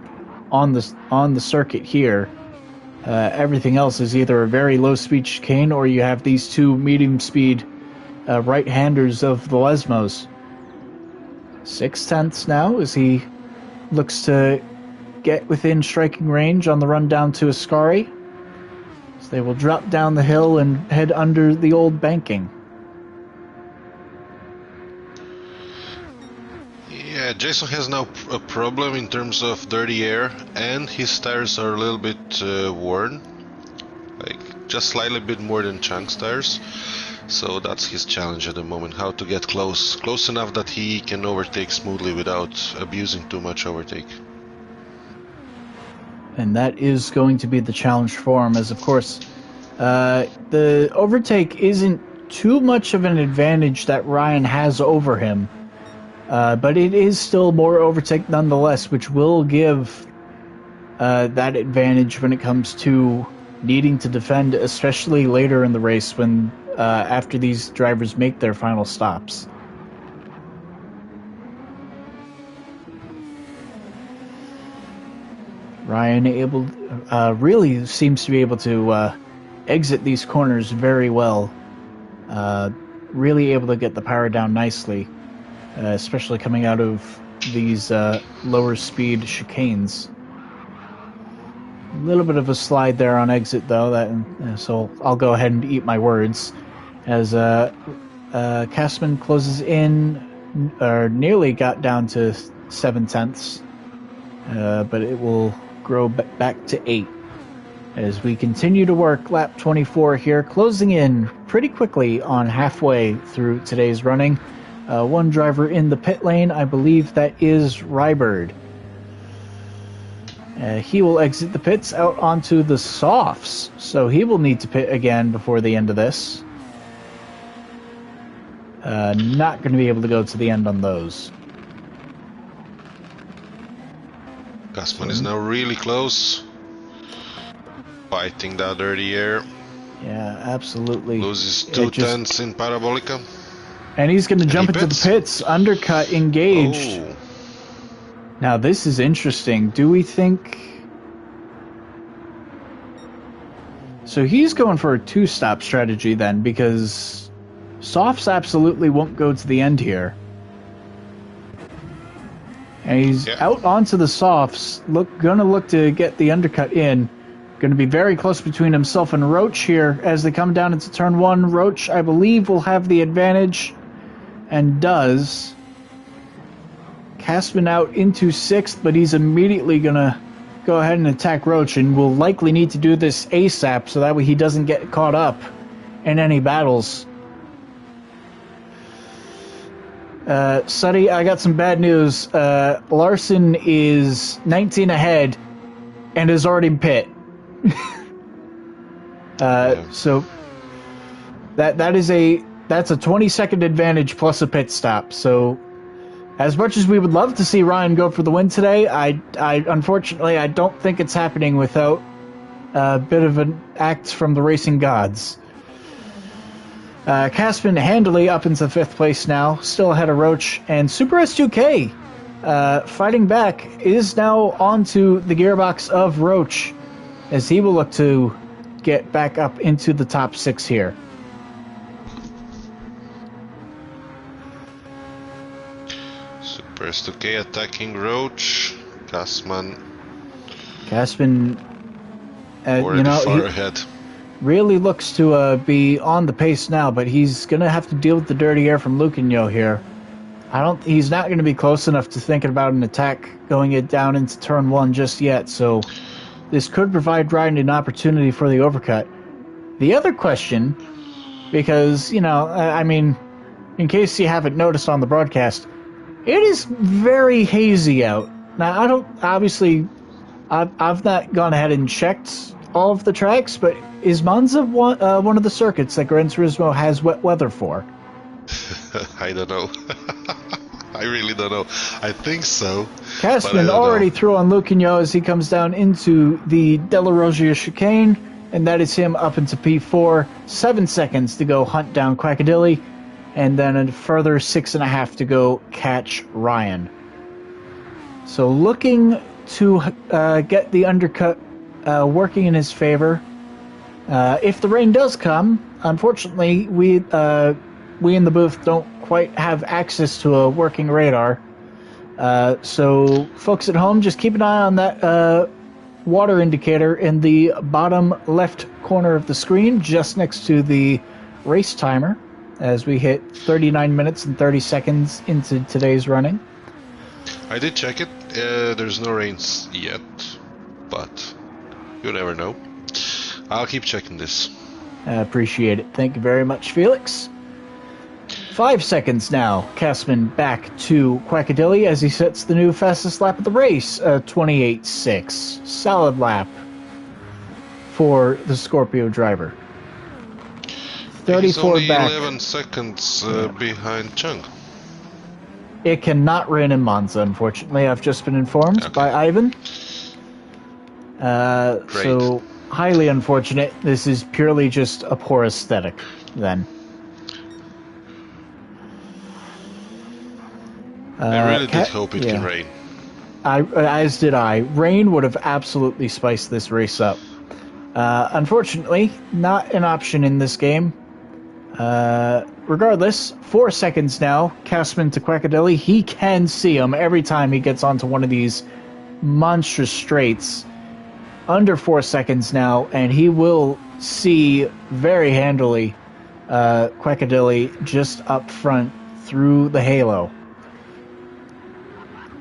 on the circuit here. Everything else is either a very low-speed chicane or you have these two medium-speed right-handers of the Lesmos. 6 tenths now as he looks to get within striking range on the run down to Ascari. So they will drop down the hill and head under the old banking. Yeah, Jason has now a problem in terms of dirty air, and his tires are a little bit worn, like just slightly bit more than Chang's tires. So that's his challenge at the moment, how to get close enough that he can overtake smoothly without abusing too much overtake. And that is going to be the challenge for him, as of course the overtake isn't too much of an advantage that Ryan has over him. But it is still more overtake nonetheless, which will give that advantage when it comes to needing to defend, especially later in the race when after these drivers make their final stops. Ryan really seems to be able to exit these corners very well. Really able to get the power down nicely. Especially coming out of these lower speed chicanes. A little bit of a slide there on exit, though. So I'll go ahead and eat my words. As Castman closes in, or nearly got down to 7/10, but it will grow back to 8. As we continue to work lap 24 here, closing in pretty quickly on halfway through today's running. One driver in the pit lane, I believe that is Rybird. He will exit the pits out onto the softs, so he will need to pit again before the end of this. Not going to be able to go to the end on those. Gassman is now really close. Fighting that dirty air. Yeah, absolutely. Loses 2/10 in Parabolica. And he's going to jump into the pits, undercut, engaged. Oh. Now this is interesting. Do we think... So he's going for a 2-stop strategy then, because softs absolutely won't go to the end here. And he's out onto the softs, gonna look to get the undercut in. Going to be very close between himself and Roach here as they come down into turn 1. Roach, I believe, will have the advantage. And does. Castman out into 6th, but he's immediately going to go ahead and attack Roach, and will likely need to do this ASAP so that way he doesn't get caught up in any battles. Suddy, I got some bad news. Larson is 19 ahead and is already in pit. So that's a 20-second advantage plus a pit stop. So as much as we would love to see Ryan go for the win today, I unfortunately I don't think it's happening without a bit of an act from the racing gods. Castman handily up into 5th place now, still ahead of Roach, and Super S2K fighting back is now onto the gearbox of Roach, as he will look to get back up into the top 6 here. Super S2K attacking Roach. Castman far ahead. Really looks to be on the pace now, but he's going to have to deal with the dirty air from Lucanio here. He's not going to be close enough to thinking about an attack going it down into turn 1 just yet, so this could provide Ryan an opportunity for the overcut. The other question, because, in case you haven't noticed on the broadcast, it is very hazy out. Now, I've not gone ahead and checked all of the tracks, but is Monza one of the circuits that Gran Turismo has wet weather for? I don't know. I really don't know. I think so. Castman already threw on Lucanio as he comes down into the Della Roggia chicane, and that is him up into P4. 7 seconds to go hunt down Quackadilly, and then a further 6.5 to go catch Ryan. So looking to get the undercut working in his favor. If the rain does come, unfortunately, we in the booth don't quite have access to a working radar. So, folks at home, just keep an eye on that water indicator in the bottom left corner of the screen, just next to the race timer, as we hit 39 minutes and 30 seconds into today's running. I did check it. There's no rains yet, but you never know. I'll keep checking this. I appreciate it. Thank you very much, Felix. 5 seconds now. Kessman back to Quackadilly as he sets the new fastest lap of the race, 28.6. Solid lap for the Scorpio driver. 34 He's only back. 11 seconds behind Chung. It cannot rain in Monza, unfortunately. I've just been informed by Ivan. So, highly unfortunate. This is purely just a poor aesthetic, then. I really did hope it can rain. As did I. Rain would have absolutely spiced this race up. Unfortunately, not an option in this game. Regardless, 4 seconds now. Kessman to Quackadilly. He can see him every time he gets onto one of these monstrous straights. Under 4 seconds now, and he will see very handily Quackadilly just up front through the halo.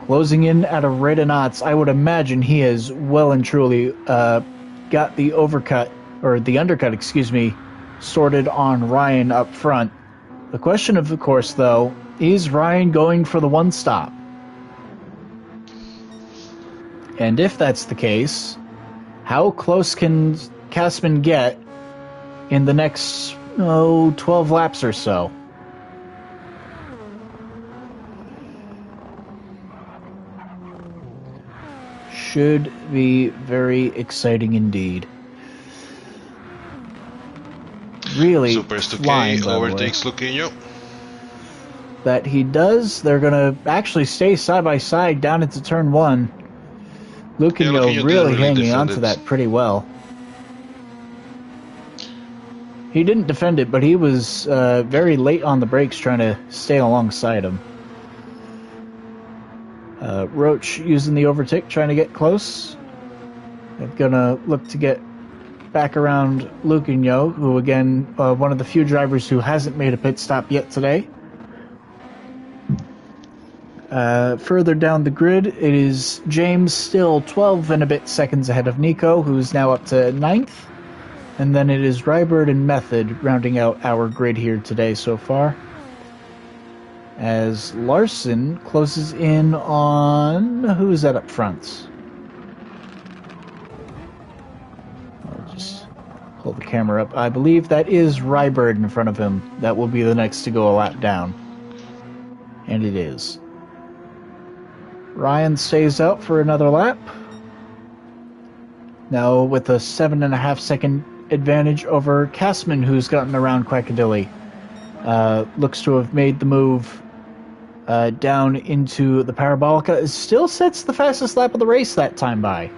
Closing in at a rate of knots, I would imagine he has well and truly got the undercut, excuse me, sorted on Ryan up front. The question, of course, though, is Ryan going for the one stop? And if that's the case, how close can Kessman get in the next 12 laps or so? Should be very exciting indeed. Really Super flying, Stuckey overtakes Luquinho. That he does. They're going to actually stay side by side down into turn 1. Luquinho really hanging onto that pretty well. He didn't defend it, but he was very late on the brakes trying to stay alongside him. Roach using the overtake, trying to get close. They're going to look to get back around Luquinho, who again, one of the few drivers who hasn't made a pit stop yet today. Further down the grid, it is James still 12 and a bit seconds ahead of Nico, who's now up to 9th. And then it is Rybird and Method rounding out our grid here today so far. As Larson closes in on... who is that up front? I'll just hold the camera up. I believe that is Rybird in front of him. That will be the next to go a lap down. And it is. Ryan stays out for another lap. Now with a 7.5 second advantage over Kessman, who's gotten around Quackadilly. Looks to have made the move down into the Parabolica. It still sets the fastest lap of the race that time by.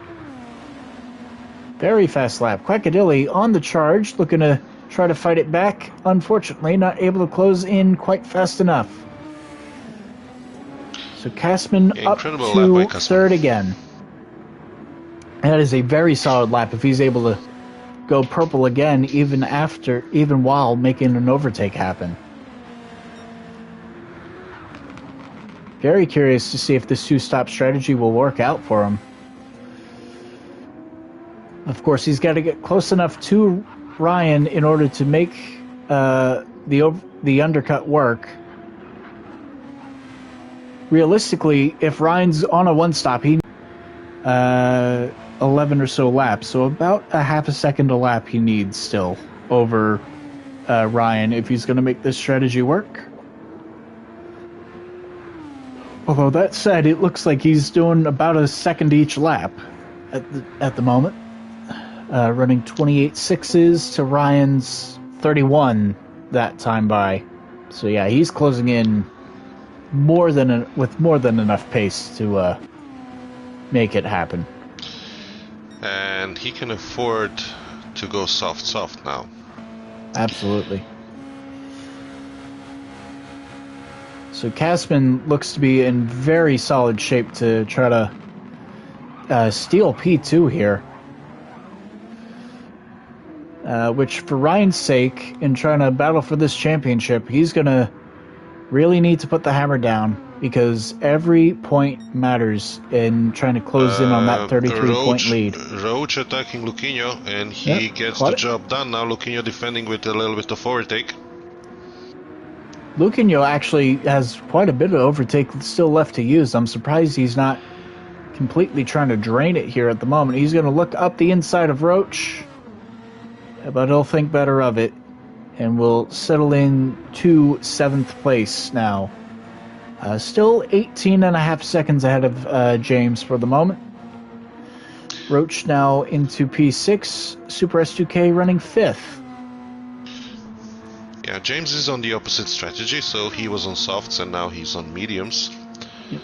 Very fast lap. Quackadilly on the charge, looking to try to fight it back. Unfortunately, not able to close in quite fast enough. So Kessman up to third again. That is a very solid lap if he's able to go purple again, even while making an overtake happen. Very curious to see if this two-stop strategy will work out for him. Of course, he's got to get close enough to Ryan in order to make the undercut work. Realistically, if Ryan's on a one-stop, he 11 or so laps, so about a half a second a lap he needs still over Ryan if he's going to make this strategy work. Although that said, it looks like he's doing about a second each lap at the moment. Running 28.6s to Ryan's 31 that time by. So yeah, he's closing in with more than enough pace to make it happen. And he can afford to go soft now. Absolutely. So Casman looks to be in very solid shape to try to steal P2 here. Which, for Ryan's sake, in trying to battle for this championship, he's going to really need to put the hammer down, because every point matters in trying to close in on that 33-point lead. Roach attacking Luquinho, and he gets the job done. Now Luquinho defending with a little bit of overtake. Luquinho actually has quite a bit of overtake still left to use. I'm surprised he's not completely trying to drain it here at the moment. He's going to look up the inside of Roach, but he'll think better of it, and will settle in to 7th place now. Still 18.5 seconds ahead of James for the moment. Roach now into P6, Super S2K running 5th. Yeah, James is on the opposite strategy, so he was on softs and now he's on mediums. Yep.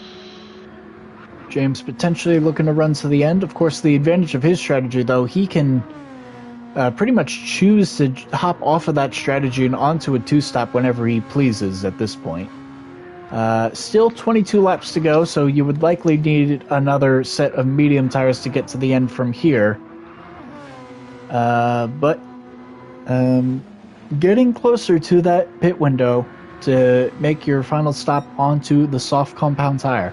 James potentially looking to run to the end. Of course, the advantage of his strategy, though, he can pretty much choose to hop off of that strategy and onto a 2-stop whenever he pleases at this point. Still 22 laps to go, so you would likely need another set of medium tires to get to the end from here. But getting closer to that pit window to make your final stop onto the soft compound tire.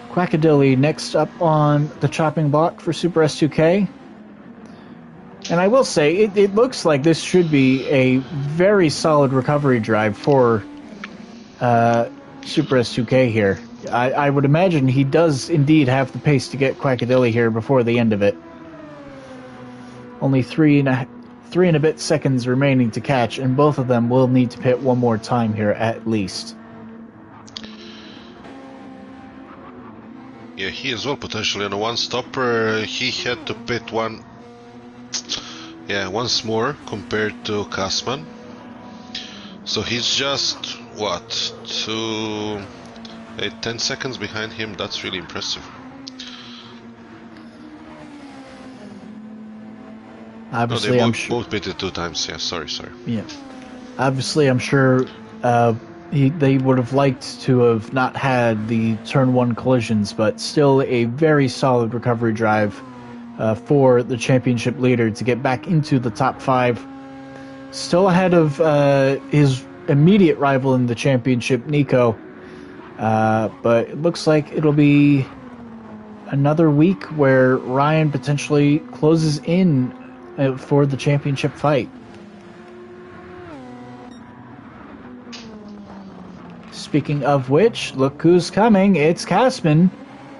Quackadilly next up on the chopping block for Super S2K. And I will say, it looks like this should be a very solid recovery drive for Super S2K here. I would imagine he does indeed have the pace to get Quackadilly here before the end of it. Only three and a bit seconds remaining to catch, and both of them will need to pit one more time here at least. Yeah, he as well potentially on a one-stopper. He had to pit once more compared to Kasman. So he's just, what, 10 seconds behind him. That's really impressive. Obviously, no, I'm both pitted 2 times. Yeah, sorry. Yeah. Obviously, I'm sure they would have liked to have not had the turn 1 collisions, but still a very solid recovery drive for the championship leader to get back into the top 5. Still ahead of his immediate rival in the championship, Nico. But it looks like it'll be another week where Ryan potentially closes in for the championship fight. Speaking of which, look who's coming. It's Kasman.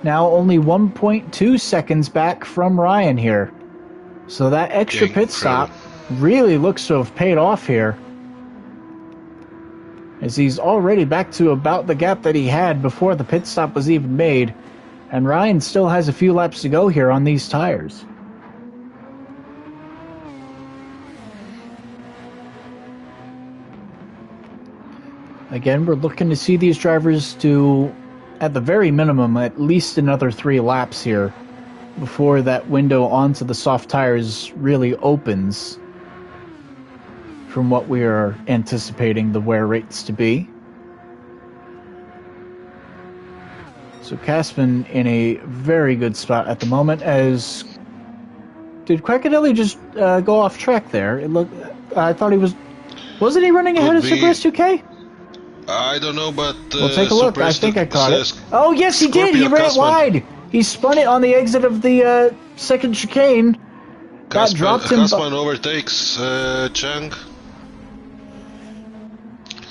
Now only 1.2 seconds back from Ryan here. So that extra pit stop really looks to have paid off here, as he's already back to about the gap that he had before the pit stop was even made. And Ryan still has a few laps to go here on these tires. Again, we're looking to see these drivers do, at the very minimum, at least another 3 laps here before that window onto the soft tires really opens, from what we are anticipating the wear rates to be. So Kasman in a very good spot at the moment. As did Quackadilly just go off track there? It looked. I thought he wasn't he running ahead of Super S2K? I don't know, but we'll take a look. I think I caught it. Oh yes, he did. He ran it wide. He spun it on the exit of the second chicane. That dropped him. Kasman overtakes Chang.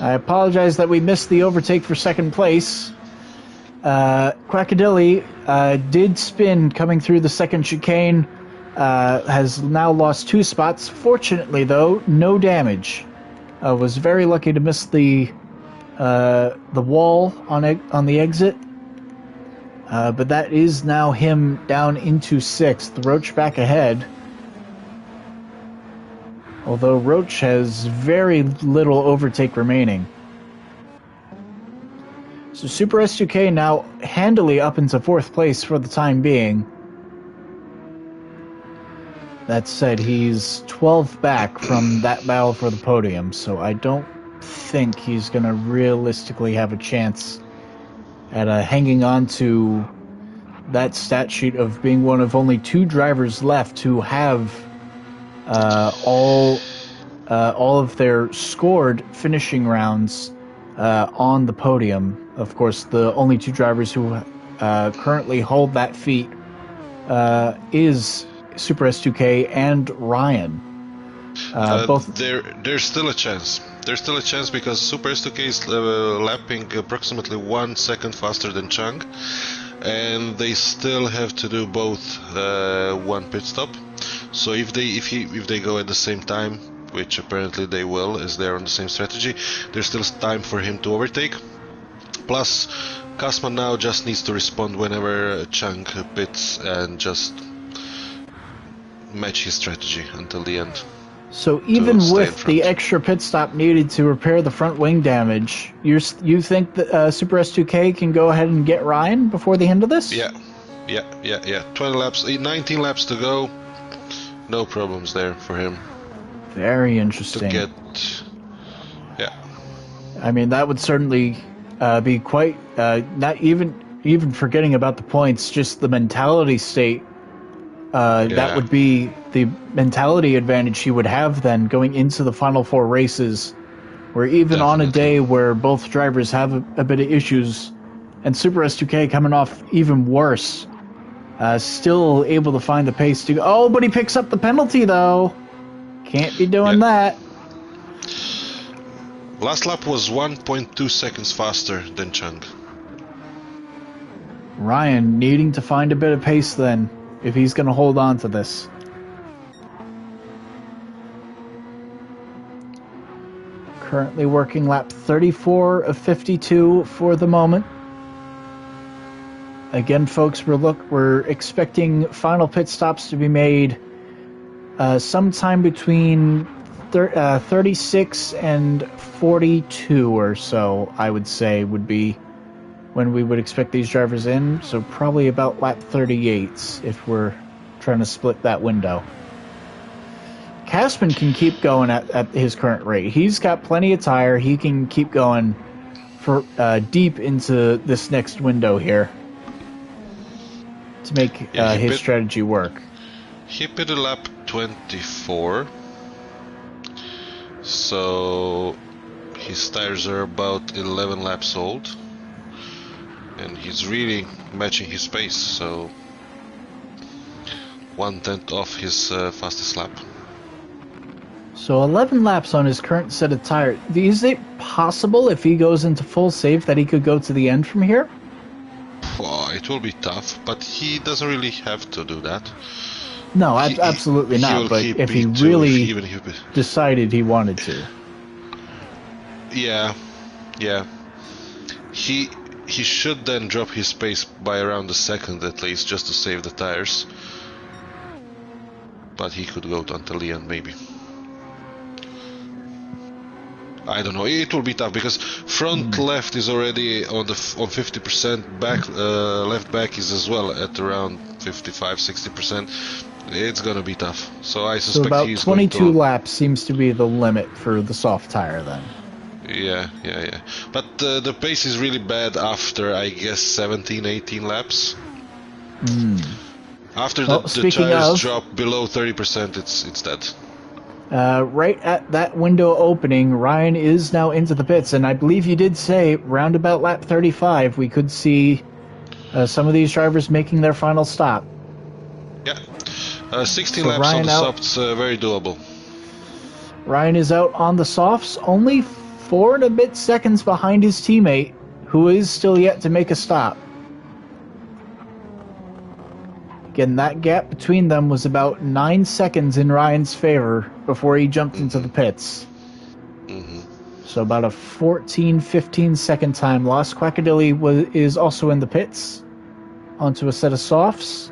I apologize that we missed the overtake for second place. Quackadilly did spin coming through the second chicane. Has now lost 2 spots. Fortunately, though, no damage. Was very lucky to miss the wall on the exit. But that is now him down into 6th. Roach back ahead. Although Roach has very little overtake remaining. So Super S2K now handily up into 4th place for the time being. That said, he's 12 back from that battle for the podium, so I don't think he's going to realistically have a chance at hanging on to that stat sheet of being one of only 2 drivers left who have all of their scored finishing rounds on the podium. Of course, the only 2 drivers who currently hold that feat is Super S2K and Ryan. Both there's still a chance. There's still a chance because Super S2K is lapping approximately 1 second faster than Chang, and they still have to do both 1 pit stop. So if they go at the same time, which apparently they will, as they're on the same strategy, there's still time for him to overtake. Plus, Kasman now just needs to respond whenever Chang pits and just match his strategy until the end. So even with the extra pit stop needed to repair the front wing damage, you think that Super S2K can go ahead and get Ryan before the end of this? Yeah. 20 laps, 19 laps to go. No problems there for him. Very interesting. To get, I mean, that would certainly be quite not even forgetting about the points, just the mentality state. That would be the mentality advantage he would have then going into the final 4 races, where even on a day where both drivers have a bit of issues, and Super S2K coming off even worse, still able to find the pace to go. Oh, but he picks up the penalty though. Can't be doing that. Last lap was 1.2 seconds faster than Chang. Ryan needing to find a bit of pace then, if he's going to hold on to this. Currently working lap 34 of 52 for the moment. Again, folks, we're expecting final pit stops to be made sometime between 36 and 42 or so, I would say, would be when we would expect these drivers in. So probably about lap 38 if we're trying to split that window. Kasman can keep going at his current rate. He's got plenty of tire. He can keep going for deep into this next window here to make his strategy work. He pitted lap 24, so his tires are about 11 laps old, and he's really matching his pace, so 1/10 off his fastest lap. So 11 laps on his current set of tires. Is it possible, if he goes into full save, that he could go to the end from here? Well, it will be tough, but he doesn't really have to do that. No, absolutely not. But if he really decided he wanted to. Yeah. He should then drop his pace by around a second at least, just to save the tires. But he could go until the end, maybe. I don't know. It will be tough because front left is already on 50%. Back left back is as well at around 55-60%. It's gonna be tough. So I suspect about he's 22 going to... laps seems to be the limit for the soft tire then. Yeah. But the pace is really bad after, I guess, 17-18 laps. After the tires drop below 30%, it's dead. Right at that window opening, Ryan is now into the pits, and I believe you did say round about lap 35 we could see some of these drivers making their final stop. Yeah, 16 laps Ryan on the softs, very doable. Ryan is out on the softs, only 4 and a bit seconds behind his teammate, who is still yet to make a stop. Again, that gap between them was about 9 seconds in Ryan's favor before he jumped into the pits. So about a 14-15 second time loss. Quackadilly is also in the pits onto a set of softs.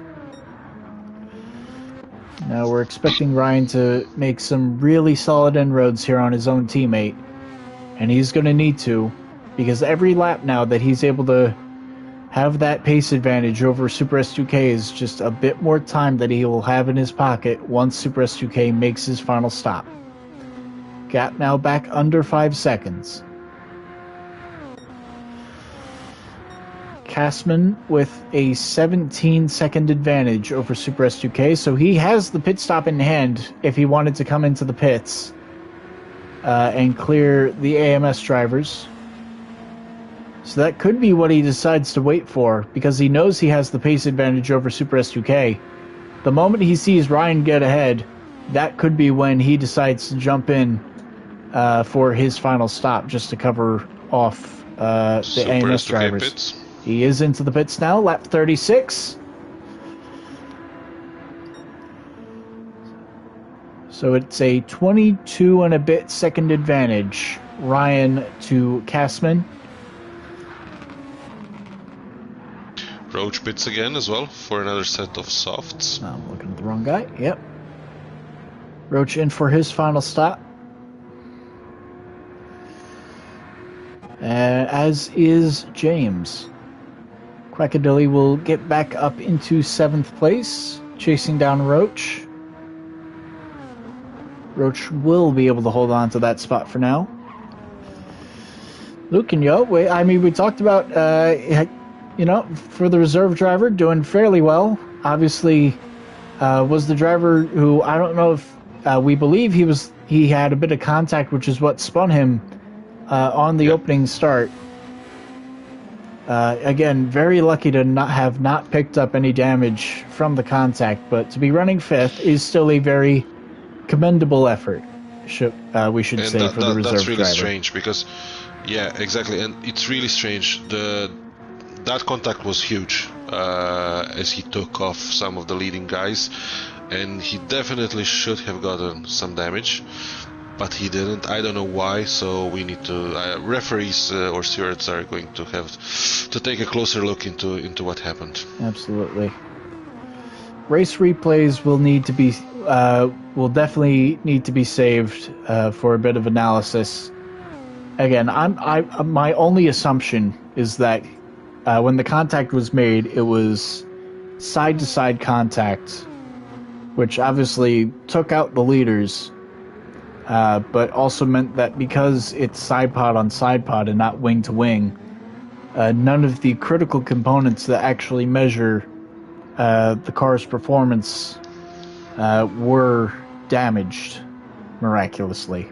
Now we're expecting Ryan to make some really solid inroads here on his own teammate. And he's going to need to, because every lap now that he's able to have that pace advantage over Super S2K is just a bit more time that he will have in his pocket once Super S2K makes his final stop. Gap now back under 5 seconds. Kastman with a 17-second advantage over Super S2K, so he has the pit stop in hand if he wanted to come into the pits and clear the AMS drivers. So that could be what he decides to wait for, because he knows he has the pace advantage over Super S2K. The moment he sees Ryan get ahead, that could be when he decides to jump in for his final stop, just to cover off the Super AMS S2K drivers. pits. He is into the pits now, lap 36. So it's a 22 and a bit second advantage, Ryan to Kastman. Roach pits again as well for another set of softs. I'm looking at the wrong guy. Yep. Roach in for his final stop. As is James. Quackadilly will get back up into 7th place, chasing down Roach. Roach will be able to hold on to that spot for now. Luke and Yo, we talked about, for the reserve driver, doing fairly well. Obviously, was the driver who, I don't know if we believe he had a bit of contact, which is what spun him on the opening start. Again, very lucky to not have picked up any damage from the contact, but to be running 5th is still a very commendable effort, we should say, for the reserve that's really driver. strange, because, yeah, exactly, and it's really strange. That contact was huge as he took off some of the leading guys, and he definitely should have gotten some damage. But he didn't. I don't know why, so we need to... referees or stewards are going to have to take a closer look into what happened. Absolutely. Race replays will definitely need to be saved for a bit of analysis. Again, my only assumption is that when the contact was made, it was side-to-side contact, which obviously took out the leaders. But also meant that because it's side pod on side pod and not wing to wing, none of the critical components that actually measure the car's performance were damaged miraculously.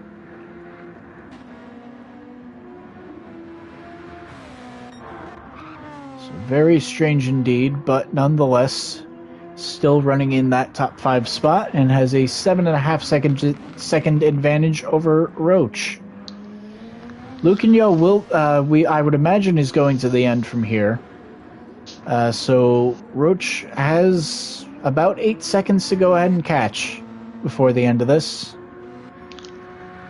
So very strange indeed, but nonetheless, still running in that top 5 spot and has a 7.5 second advantage over Roach. Luke and Yo I would imagine, is going to the end from here. So Roach has about 8 seconds to go ahead and catch before the end of this.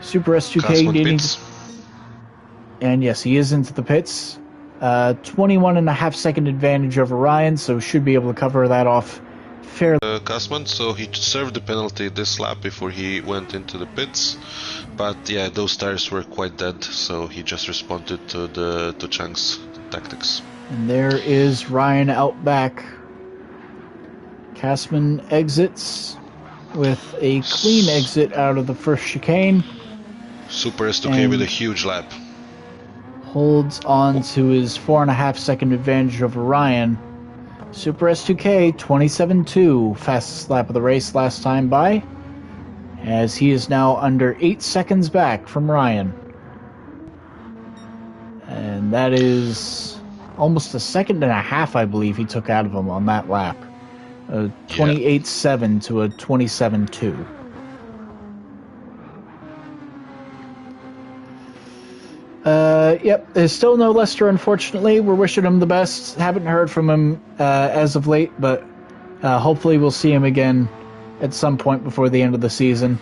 Super S2K needing, and yes, he is into the pits. 21.5 second advantage over Ryan, so should be able to cover that off fairly. Kastman, so he served the penalty this lap before he went into the pits, but yeah, those tires were quite dead, so he just responded to Chang's tactics. And there is Ryan out back. Kastman exits with a clean exit out of the first chicane. Super S2K with a huge lap. Holds on to his 4.5 second advantage over Ryan. Super S2K 27.2, fastest lap of the race last time by, as he is now under 8 seconds back from Ryan. And that is almost a second and a half, I believe, he took out of him on that lap. 28.7 to a 27.2. Yep, there's still no Lester, unfortunately. We're wishing him the best. Haven't heard from him as of late, but hopefully we'll see him again at some point before the end of the season.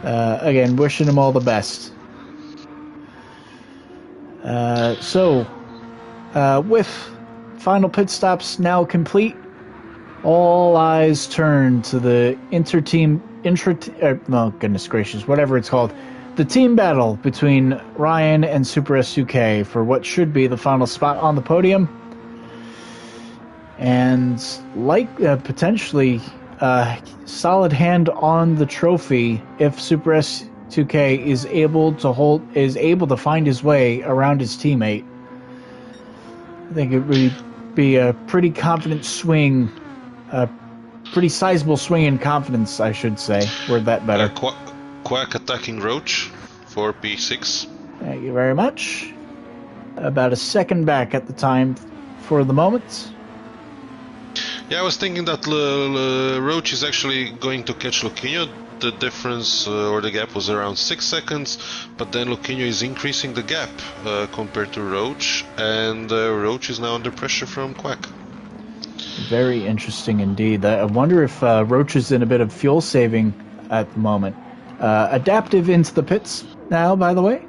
Again, wishing him all the best. With final pit stops now complete, all eyes turn to the the team battle between Ryan and Super S2K for what should be the final spot on the podium. And potentially solid hand on the trophy if Super S2K is able to find his way around his teammate. I think it would be a pretty confident swing, a pretty sizable swing in confidence, I should say. Word that better. Quack attacking Roach for P6. Thank you very much. About a second back at the time for the moment. Yeah, I was thinking that Roach is actually going to catch Luquinho. The difference or the gap was around 6 seconds, but then Luquinho is increasing the gap compared to Roach, and Roach is now under pressure from Quack. Very interesting indeed. I wonder if Roach is in a bit of fuel saving at the moment. Adaptive into the pits now, by the way,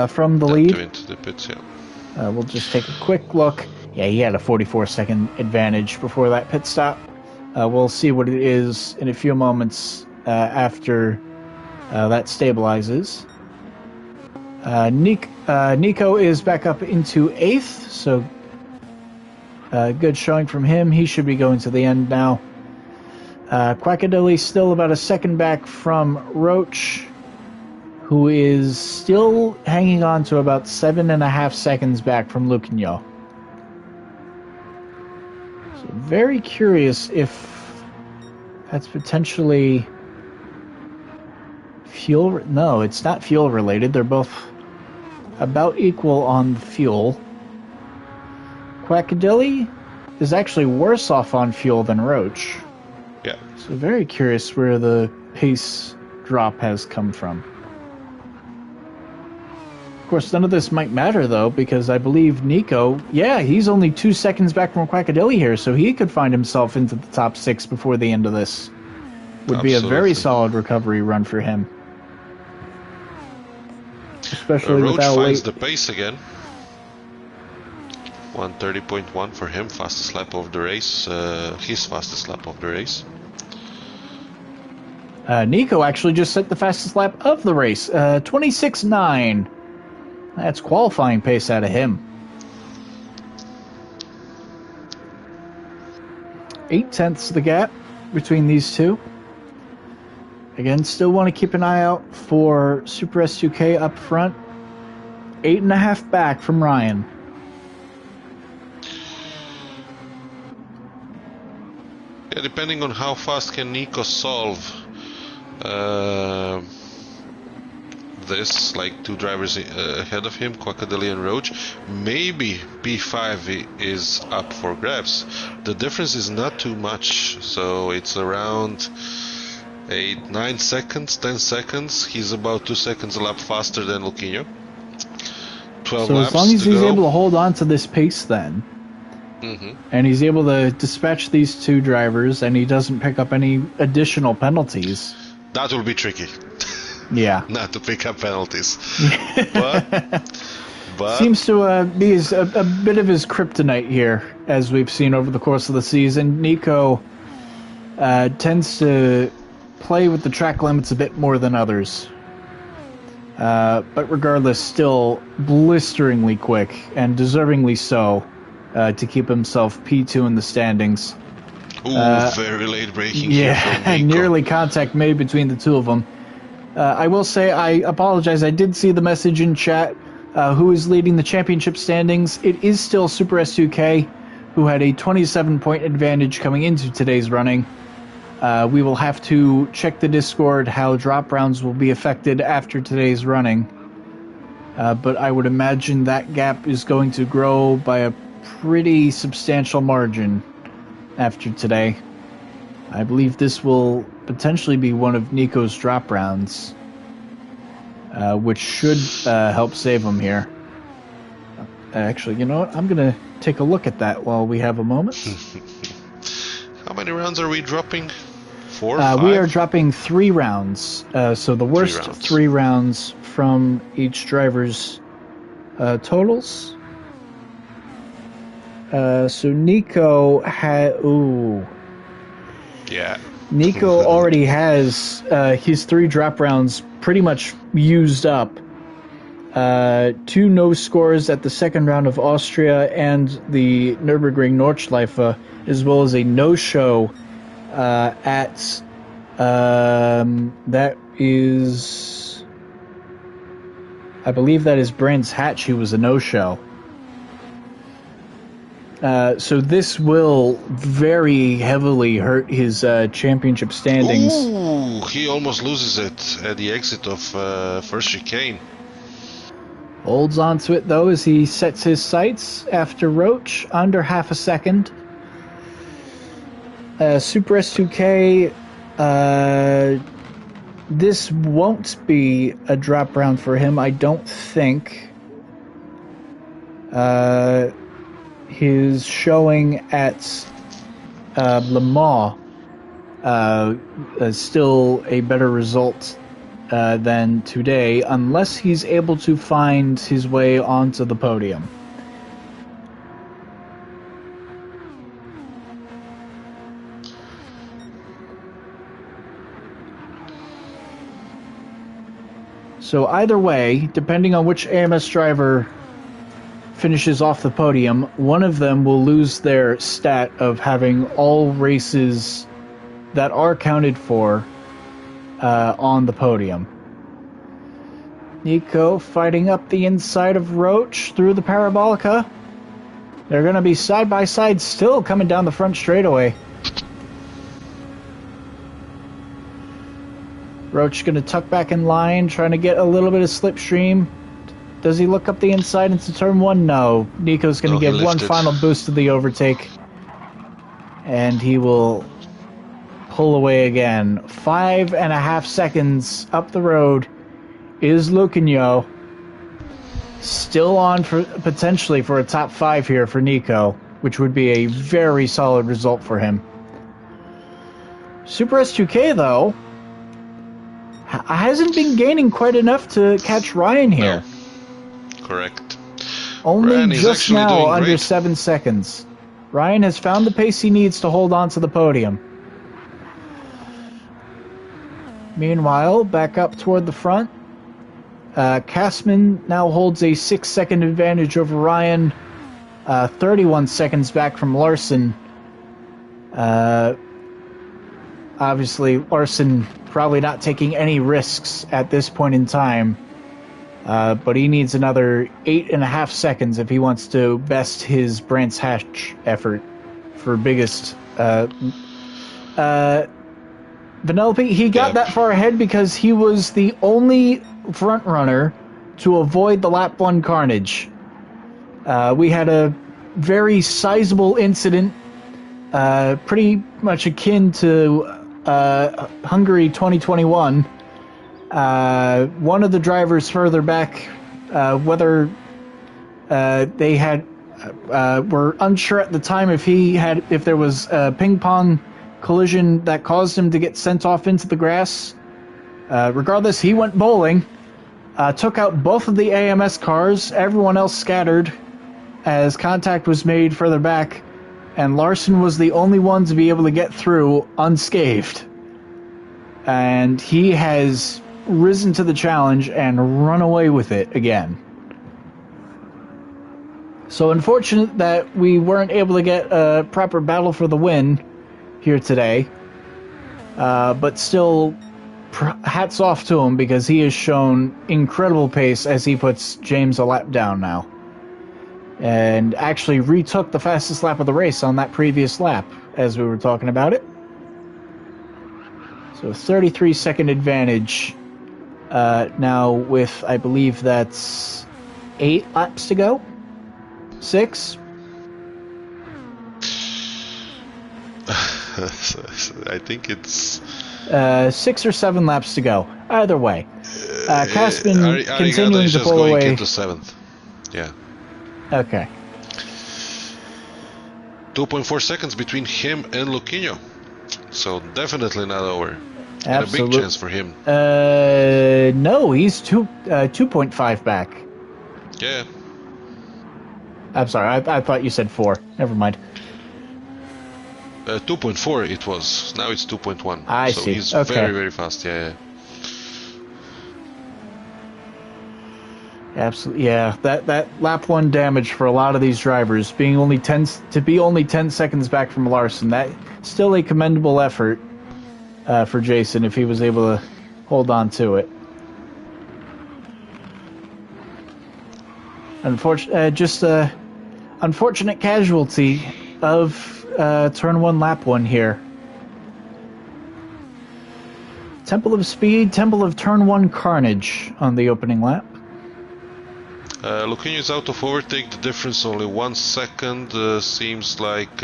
from the lead. Into the pits, yeah. We'll just take a quick look. Yeah, he had a 44-second advantage before that pit stop. We'll see what it is in a few moments after that stabilizes. Nico is back up into 8th, so good showing from him. He should be going to the end now. Quackadilly still about a second back from Roach, who is still hanging on to about 7.5 seconds back from Luquinho. So very curious if that's potentially fuel. No, it's not fuel related. They're both about equal on the fuel. Quackadilly is actually worse off on fuel than Roach. Yeah. So very curious where the pace drop has come from. Of course, none of this might matter, though, because I believe Nico, he's only 2 seconds back from Quackadilly here, so he could find himself into the top 6 before the end of this. Would be a very solid recovery run for him. Especially Roach without finds the pace again. 1:30.1 for him, fastest lap of the race, his fastest lap of the race. Nico actually just set the fastest lap of the race, 26.9. That's qualifying pace out of him. 0.8 the gap between these two. Again, still want to keep an eye out for Super S2K up front. 8.5 back from Ryan. Yeah, depending on how fast can Nico solve this, like 2 drivers ahead of him, Quackadilly and Roach, maybe P5 is up for grabs. The difference is not too much, so it's around 8, 9 seconds, 10 seconds. He's about 2 seconds a lap faster than Luquinho. 12 so laps as long as he's go. able to hold on to this pace then, and he's able to dispatch these 2 drivers, and he doesn't pick up any additional penalties. That will be tricky. Yeah. Not to pick up penalties. but seems to be a bit of his kryptonite here, as we've seen over the course of the season. Nico tends to play with the track limits a bit more than others. But regardless, still blisteringly quick, and deservingly so, to keep himself P2 in the standings. Ooh, very late braking here from Nico. Nearly contact made between the two of them. I will say, I apologize, I did see the message in chat, who is leading the championship standings. It is still Super S2K, who had a 27-point advantage coming into today's running. We will have to check the Discord how drop rounds will be affected after today's running. But I would imagine that gap is going to grow by a pretty substantial margin after today. I believe this will potentially be one of Nico's drop rounds, which should help save him here. Actually, you know what? I'm going to take a look at that while we have a moment. How many rounds are we dropping? 4, 5? We are dropping 3 rounds. So the worst 3 rounds from each driver's totals. So Nico had... Ooh. Yeah. Nico already has his 3 drop rounds pretty much used up. 2 no scores at the second round of Austria and the Nürburgring Nordschleife, as well as a no-show at that is, I believe that is Brands Hatch, who was a no-show. So this will very heavily hurt his championship standings. Ooh, he almost loses it at the exit of first chicane. Holds on to it, though, as he sets his sights after Roach, under half a second. Super S2K, this won't be a drop round for him, I don't think. His showing at Le Mans is still a better result than today, unless he's able to find his way onto the podium. So either way, depending on which AMS driver finishes off the podium, one of them will lose their stat of having all races that are counted for on the podium. Nico fighting up the inside of Roach through the Parabolica. They're going to be side by side still coming down the front straightaway. Roach going to tuck back in line, trying to get a little bit of slipstream. Does he look up the inside into turn one? No. Nico's going to give one final boost to the overtake. And he will pull away again. 5.5 seconds up the road is Lucanio. Still on for potentially for a top 5 here for Nico, which would be a very solid result for him. Super S2K, though, hasn't been gaining quite enough to catch Ryan here. No. Correct. Only Ryan just now under great. 7 seconds. Ryan has found the pace he needs to hold on to the podium. Meanwhile, back up toward the front, Kastman now holds a 6-second advantage over Ryan, 31 seconds back from Larson. Obviously, Larson probably not taking any risks at this point in time, but he needs another 8.5 seconds if he wants to best his Brands Hatch effort for biggest. Vanellope, he got that far ahead because he was the only front runner to avoid the lap 1 carnage. We had a very sizable incident, pretty much akin to Hungary 2021. One of the drivers further back, whether they had were unsure at the time if there was a ping pong collision that caused him to get sent off into the grass. Regardless, he went bowling, took out both of the AMS cars. Everyone else scattered as contact was made further back, and Larson was the only one to be able to get through unscathed. And he has risen to the challenge and run away with it again. So unfortunate that we weren't able to get a proper battle for the win here today. But still, hats off to him because he has shown incredible pace as he puts James a lap down now. And actually retook the fastest lap of the race on that previous lap as we were talking about it. So 33-second advantage now with, I believe that's 8 laps to go? 6? I think it's 6 or 7 laps to go. Either way, Kastman continuing to pull away into 7th. Yeah. Okay. 2.4 seconds between him and Luquinho, so definitely not over. And a big chance for him. No, he's 2.5 back. Yeah. I'm sorry, I thought you said 4. Never mind. 2.4 it was. Now it's 2.1. I so see. He's okay. very, very fast. Yeah. Absolutely, yeah. That lap one damage for a lot of these drivers, being only 10 seconds back from Larson, that still a commendable effort for Jason if he was able to hold on to it. Unfortunate casualty of turn one, lap one here. Temple of Speed, Temple of Turn 1 Carnage on the opening lap. Luquinho is out of overtake, the difference only 1 second. Seems like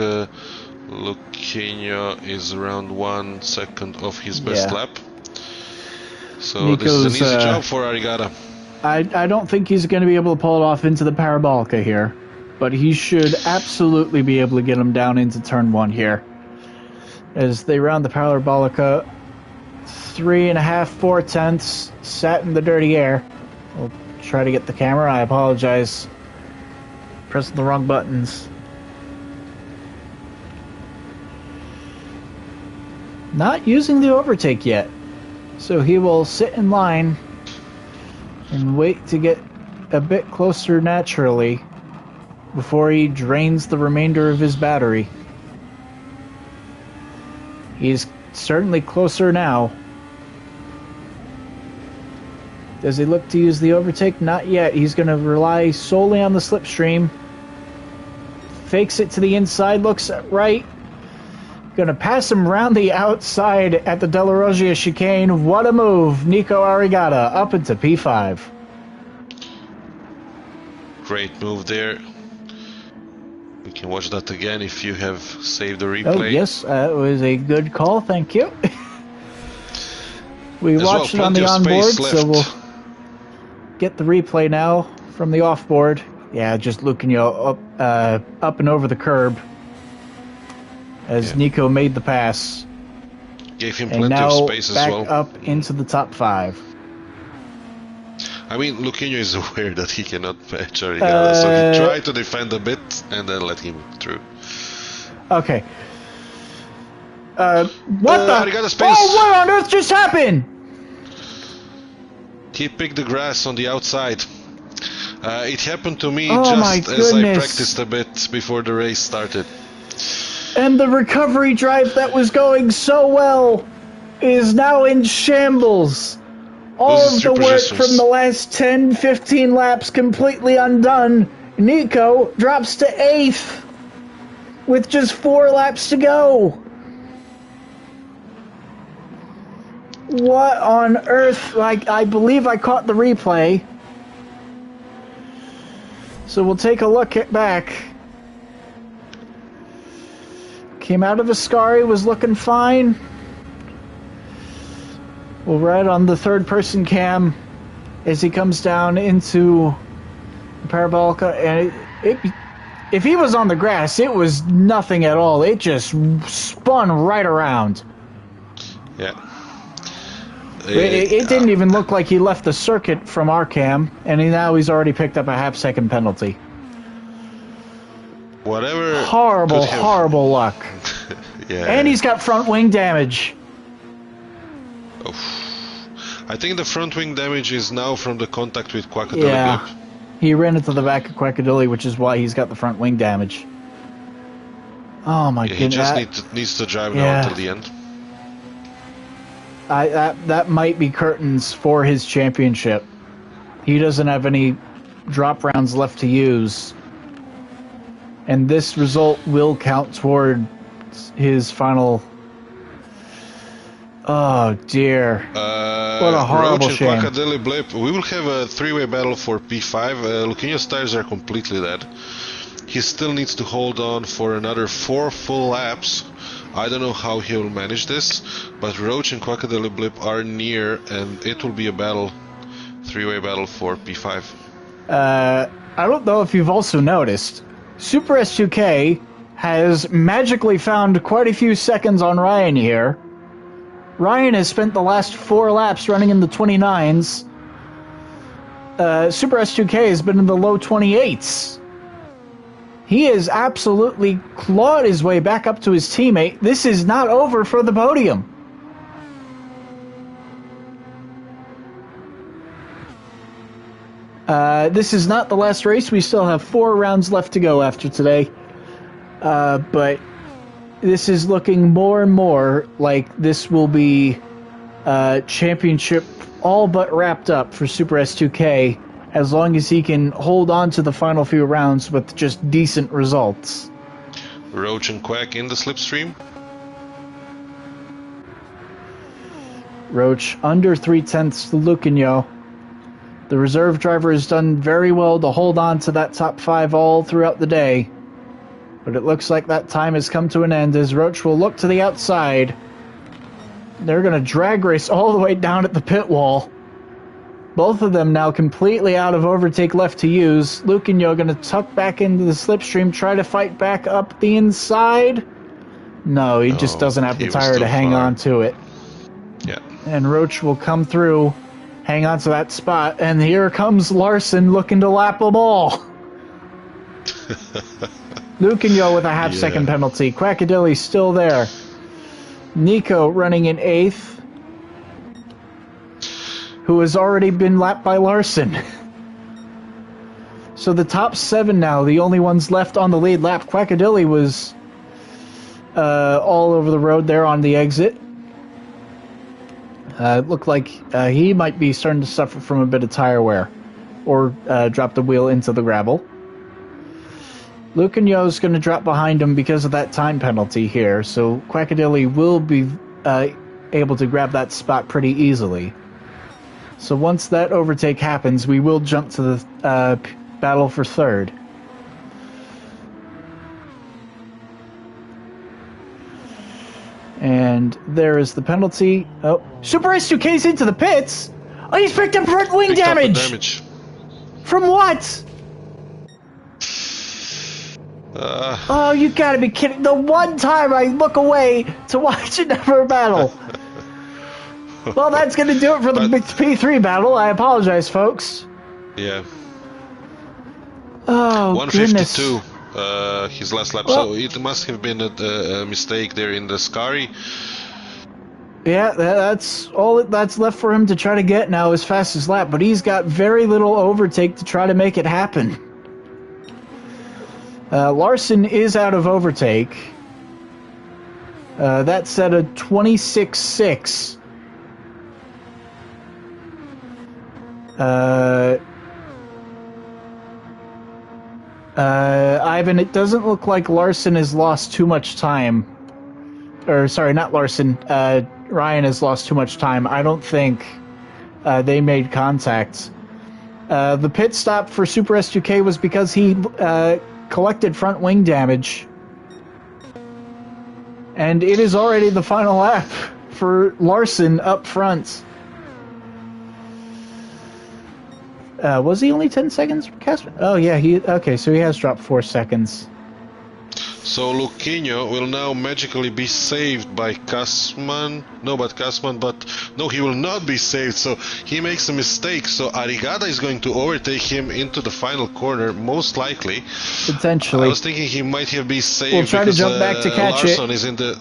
Luquinho is around 1 second off his best lap. So Nico's, this is an easy job for Arigata. I don't think he's going to be able to pull it off into the Parabolica here, but he should absolutely be able to get him down into turn 1 here. As they round the Parabolica, 3.5, 4 tenths, sat in the dirty air. We'll try to get the camera. I apologize. Pressing the wrong buttons. Not using the overtake yet. So he will sit in line and wait to get a bit closer naturally before he drains the remainder of his battery. He's certainly closer now. Does he look to use the overtake? Not yet. He's going to rely solely on the slipstream. Fakes it to the inside, looks right. Going to pass him around the outside at the Della Roggia chicane. What a move. Nico Arigata up into P5. Great move there. We can watch that again if you have saved the replay. Oh, yes. It was a good call. Thank you. We watched it on the onboard, so we'll get the replay now from the offboard. Yeah, just looking up and over the curb as Nico made the pass. Gave him plenty of space as well. And now back up into the top 5. I mean, Luquinho is aware that he cannot match Arigata, so he tried to defend a bit and then let him through. Okay. What the? Arigata space. Oh, what on earth just happened? He picked the grass on the outside. It happened to me as I practiced a bit before the race started. And the recovery drive that was going so well is now in shambles. All of the work from the last 10, 15 laps completely undone. Nico drops to 8th with just 4 laps to go. What on earth? Like, I believe I caught the replay. So we'll take a look back. Came out of Ascari, was looking fine. We'll ride on the third-person cam as he comes down into the Parabolica. And if he was on the grass, it was nothing at all. It just spun right around. Yeah. It didn't even look like he left the circuit from our cam, and now he's already picked up a half-second penalty. Whatever. Horrible luck. Yeah. And he's got front wing damage. Oh. I think the front wing damage is now from the contact with Quackadilly. Yeah. He ran into the back of Quackadilly, which is why he's got the front wing damage. Oh my goodness. He just needs to drive now until the end. That might be curtains for his championship. He doesn't have any drop rounds left to use. And this result will count toward his final... Oh, dear. What a horrible Roach shame. and Quackadilly Blip. We will have a 3-way battle for P5. Luquinho's tires are completely dead. He still needs to hold on for another 4 full laps. I don't know how he will manage this, but Roach and Quackadilly Blip are near, and it will be a battle, 3-way battle for P5. I don't know if you've also noticed, Super S2K has magically found quite a few seconds on Ryan here. Ryan has spent the last 4 laps running in the 29s. Super S2K has been in the low 28s. He has absolutely clawed his way back up to his teammate. This is not over for the podium. This is not the last race. We still have 4 rounds left to go after today. But this is looking more and more like this will be championship all but wrapped up for Super S2K, as long as he can hold on to the final few rounds with just decent results. Roach and Quack in the slipstream. Roach under 3/10 to Lucanio. The reserve driver has done very well to hold on to that top 5 all throughout the day. But it looks like that time has come to an end as Roach will look to the outside. They're going to drag race all the way down at the pit wall. Both of them now completely out of overtake left to use. Lucanio going to tuck back into the slipstream, try to fight back up the inside. No, he just doesn't have the tire to hang on to it. Yeah. And Roach will come through, hang on to that spot, and here comes Larson looking to lap them all. Lucanio with a half-second penalty. Quackadilly's still there. Nico running in 8th, who has already been lapped by Larson. So the top 7 now, the only ones left on the lead lap. Quackadilly was all over the road there on the exit. It looked like he might be starting to suffer from a bit of tire wear, or drop the wheel into the gravel. Lucanio's going to drop behind him because of that time penalty here, so Quackadilly will be able to grab that spot pretty easily. So once that overtake happens, we will jump to the battle for 3rd. And there is the penalty. Oh, Super S2K's into the pits! Oh, he's picked up front wing damage! From what? Oh, you gotta be kidding. The one time I look away to watch another battle. Well, that's gonna do it for the P3 battle. I apologize, folks. Yeah. Oh, 152. Goodness. His last lap, so it must have been a mistake there in the Scary. Yeah, that's all that's left for him to try to get now, his fastest lap, but he's got very little overtake to try to make it happen. Larson is out of overtake. That's at a 26.6. Ivan, it doesn't look like Larson has lost too much time. Or, sorry, not Larson. Ryan has lost too much time. I don't think they made contact. The pit stop for Super S2K was because he collected front wing damage. And it is already the final lap for Larson up front. Was he only 10 seconds, Casper? Oh, yeah, okay, so he has dropped 4 seconds. So Lucanio will now magically be saved by Kasman. No, he will not be saved, so he makes a mistake. So Arigada is going to overtake him into the final corner, most likely. Potentially. I was thinking he might have been saved. We'll try to jump back to catch Larson is in the...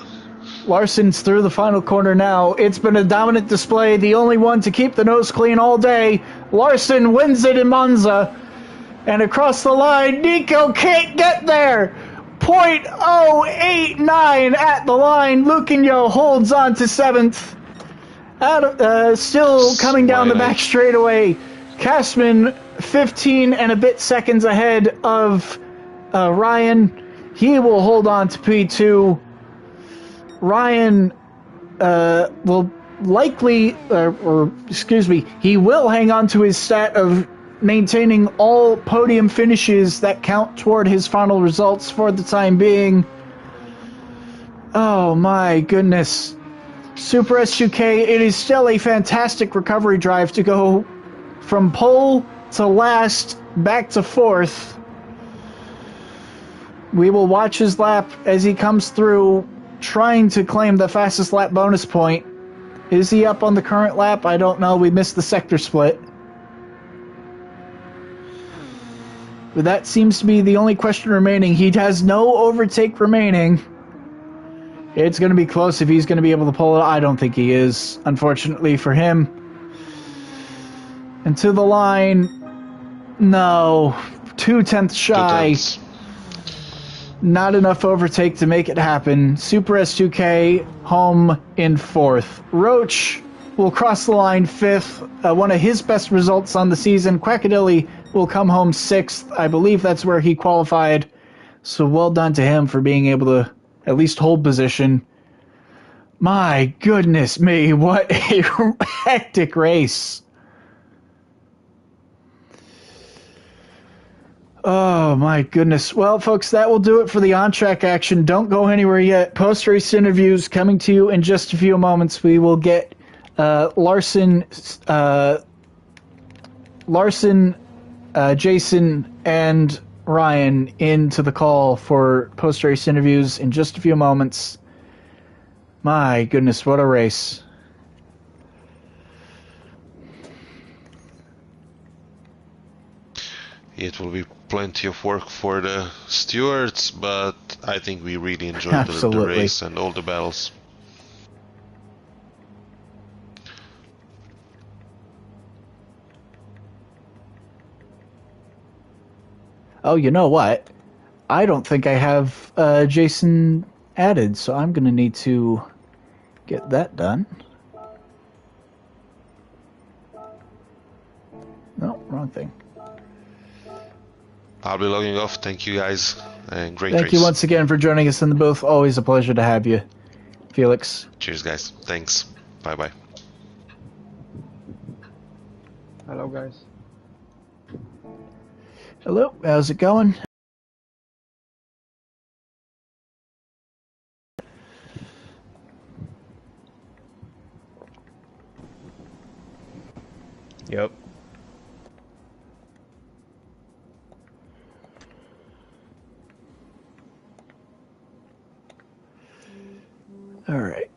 Larson's through the final corner now. It's been a dominant display, the only one to keep the nose clean all day. Larson wins it in Monza. And across the line, Nico can't get there. 0.089 at the line. Lucanio holds on to 7th. Still coming down the back straightaway. Kasman 15 and a bit seconds ahead of Ryan. He will hold on to P2. Ryan will likely, he will hang on to his stat of maintaining all podium finishes that count toward his final results for the time being. Oh my goodness. Super S2K, it is still a fantastic recovery drive to go from pole to last, back to 4th. We will watch his lap as he comes through, trying to claim the fastest lap bonus point. Is he up on the current lap? I don't know. We missed the sector split. But that seems to be the only question remaining. He has no overtake remaining. It's going to be close if he's going to be able to pull it. I don't think he is, unfortunately for him. And to the line, No, 2/10 shy. 2/10. Not enough overtake to make it happen. Super S2K home in 4th. Roach will cross the line 5th. One of his best results on the season. Quackadilly will come home 6th. I believe that's where he qualified. So well done to him for being able to at least hold position. My goodness me, what a hectic race. Oh my goodness. Well, folks, that will do it for the on-track action. Don't go anywhere yet. Post-race interviews coming to you in just a few moments. We will get Larson, Jason, and Ryan into the call for post-race interviews in just a few moments. My goodness, what a race. It will be plenty of work for the stewards, but I think we really enjoyed the race and all the battles. Oh, you know what? I don't think I have Jason added, so I'm going to need to get that done. No, wrong thing. I'll be logging off. Thank you, guys. And great race. Thank you once again for joining us in the booth. Always a pleasure to have you, Felix. Cheers, guys. Thanks. Bye-bye. Hello, guys. Hello, how's it going? Yep. All right.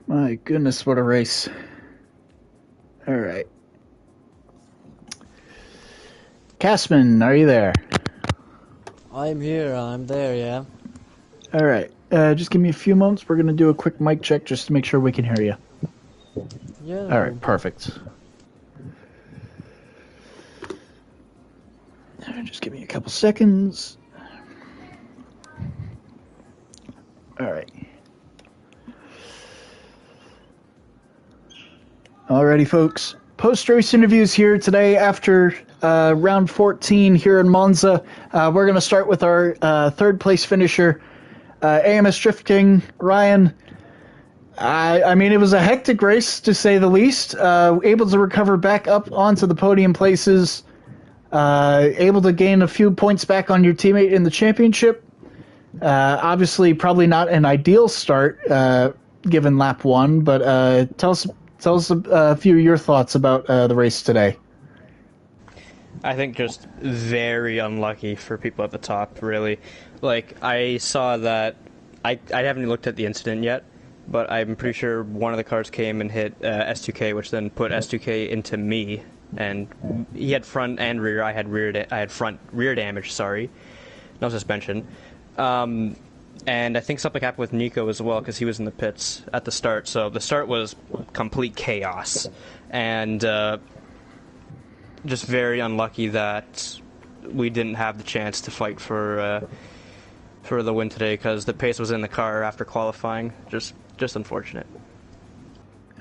My goodness, what a race. All right. Casman, are you there? I'm here, I'm there, yeah. All right. Just give me a few moments. We're going to do a quick mic check just to make sure we can hear you. Yeah. All right, perfect. Just give me a couple seconds. All right. Alrighty, folks. Post-race interviews here today after round 14 here in Monza. We're going to start with our third-place finisher, AMS Drift King, Ryan. I mean, it was a hectic race, to say the least. Able to recover back up onto the podium places. Able to gain a few points back on your teammate in the championship. Obviously, probably not an ideal start given lap 1, but tell us a few of your thoughts about the race today. I think just very unlucky for people at the top, really. Like, I saw that... I haven't looked at the incident yet, but I'm pretty sure one of the cars came and hit S2K, which then put S2K into me. And he had front and rear. I had front rear damage, sorry. No suspension. And I think something happened with Nico as well, because he was in the pits at the start. So the start was complete chaos. And just very unlucky that we didn't have the chance to fight for the win today, because the pace was in the car after qualifying. Just unfortunate.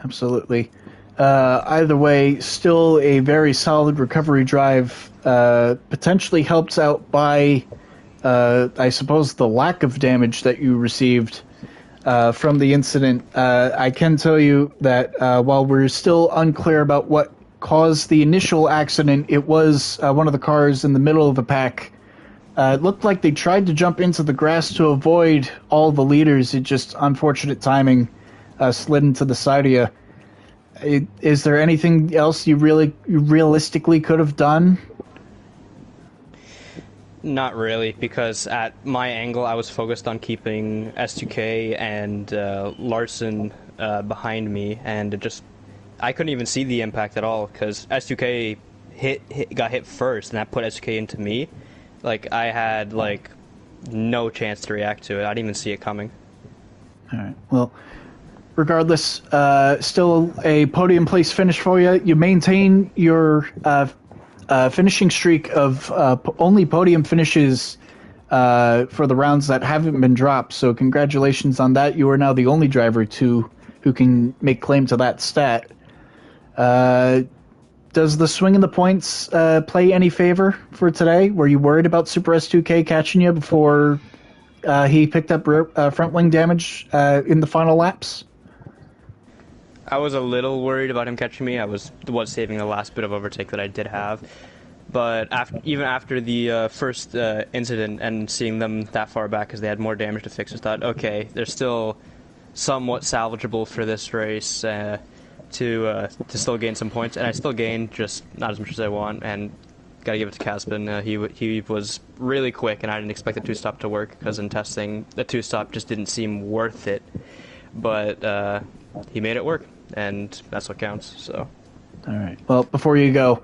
Absolutely. Either way, still a very solid recovery drive, potentially helped out by, I suppose, the lack of damage that you received from the incident. I can tell you that while we're still unclear about what caused the initial accident, it was one of the cars in the middle of the pack. It looked like they tried to jump into the grass to avoid all the leaders. It just, unfortunate timing, slid into the side of you. Is there anything else you realistically could have done? Not really, because at my angle I was focused on keeping S2K and Larson behind me, and I couldn't even see the impact at all, because S2K got hit first, and that put S2K into me. Like, I had no chance to react to it. I didn't even see it coming. All right. Well, regardless, still a podium place finish for you. You maintain your finishing streak of only podium finishes for the rounds that haven't been dropped. So congratulations on that. You are now the only driver who can make claim to that stat. Does the swing in the points play any favor for today? Were you worried about Super S2K catching you before he picked up front wing damage in the final laps? I was a little worried about him catching me. I was saving the last bit of overtake that I did have. But even after the first incident and seeing them that far back because they had more damage to fix, I thought, okay, they're still somewhat salvageable for this race to still gain some points. And I still gained, just not as much as I want. And got to give it to Caspin. He was really quick, and I didn't expect the two-stop to work because in testing, the two-stop just didn't seem worth it. But he made it work, and that's what counts. So. All right. Well, before you go,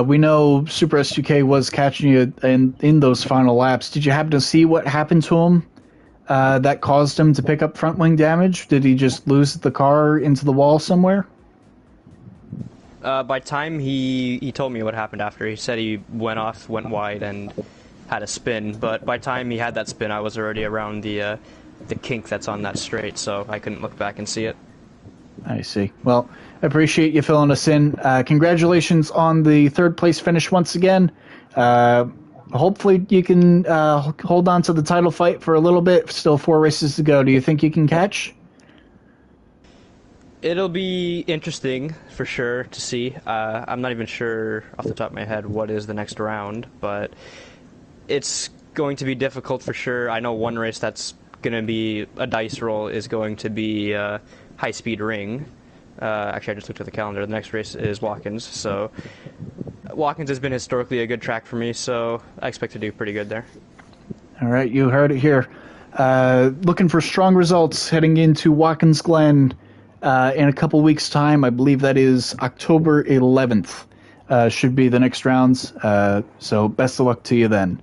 we know Super S2K was catching you in those final laps. Did you happen to see what happened to him that caused him to pick up front wing damage? Did he just lose the car into the wall somewhere? By time he told me what happened after. He said he went wide, and had a spin. But by time he had that spin, I was already around the kink that's on that straight, so I couldn't look back and see it. I see. Well, I appreciate you filling us in. Congratulations on the third place finish once again. Hopefully you can hold on to the title fight for a little bit. Still 4 races to go. Do you think you can catch? It'll be interesting for sure to see. I'm not even sure off the top of my head what is the next round, but it's going to be difficult for sure. I know one race that's going to be a dice roll is going to be High Speed Ring. Actually, I just looked at the calendar. The next race is Watkins, so Watkins has been historically a good track for me, so I expect to do pretty good there. All right, you heard it here. Looking for strong results heading into Watkins Glen in a couple weeks' time. I believe that is October 11th. Should be the next rounds. So best of luck to you then.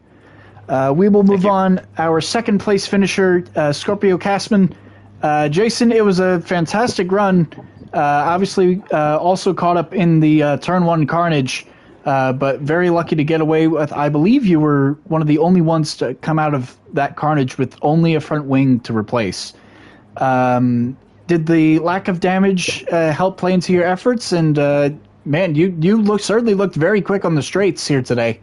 We will move on. Our second place finisher, Scorpio Casman. Jason, it was a fantastic run. Obviously, also caught up in the turn 1 carnage, but very lucky to get away with. I believe you were one of the only ones to come out of that carnage with only a front wing to replace. Did the lack of damage help play into your efforts? And man, you certainly looked very quick on the straights here today.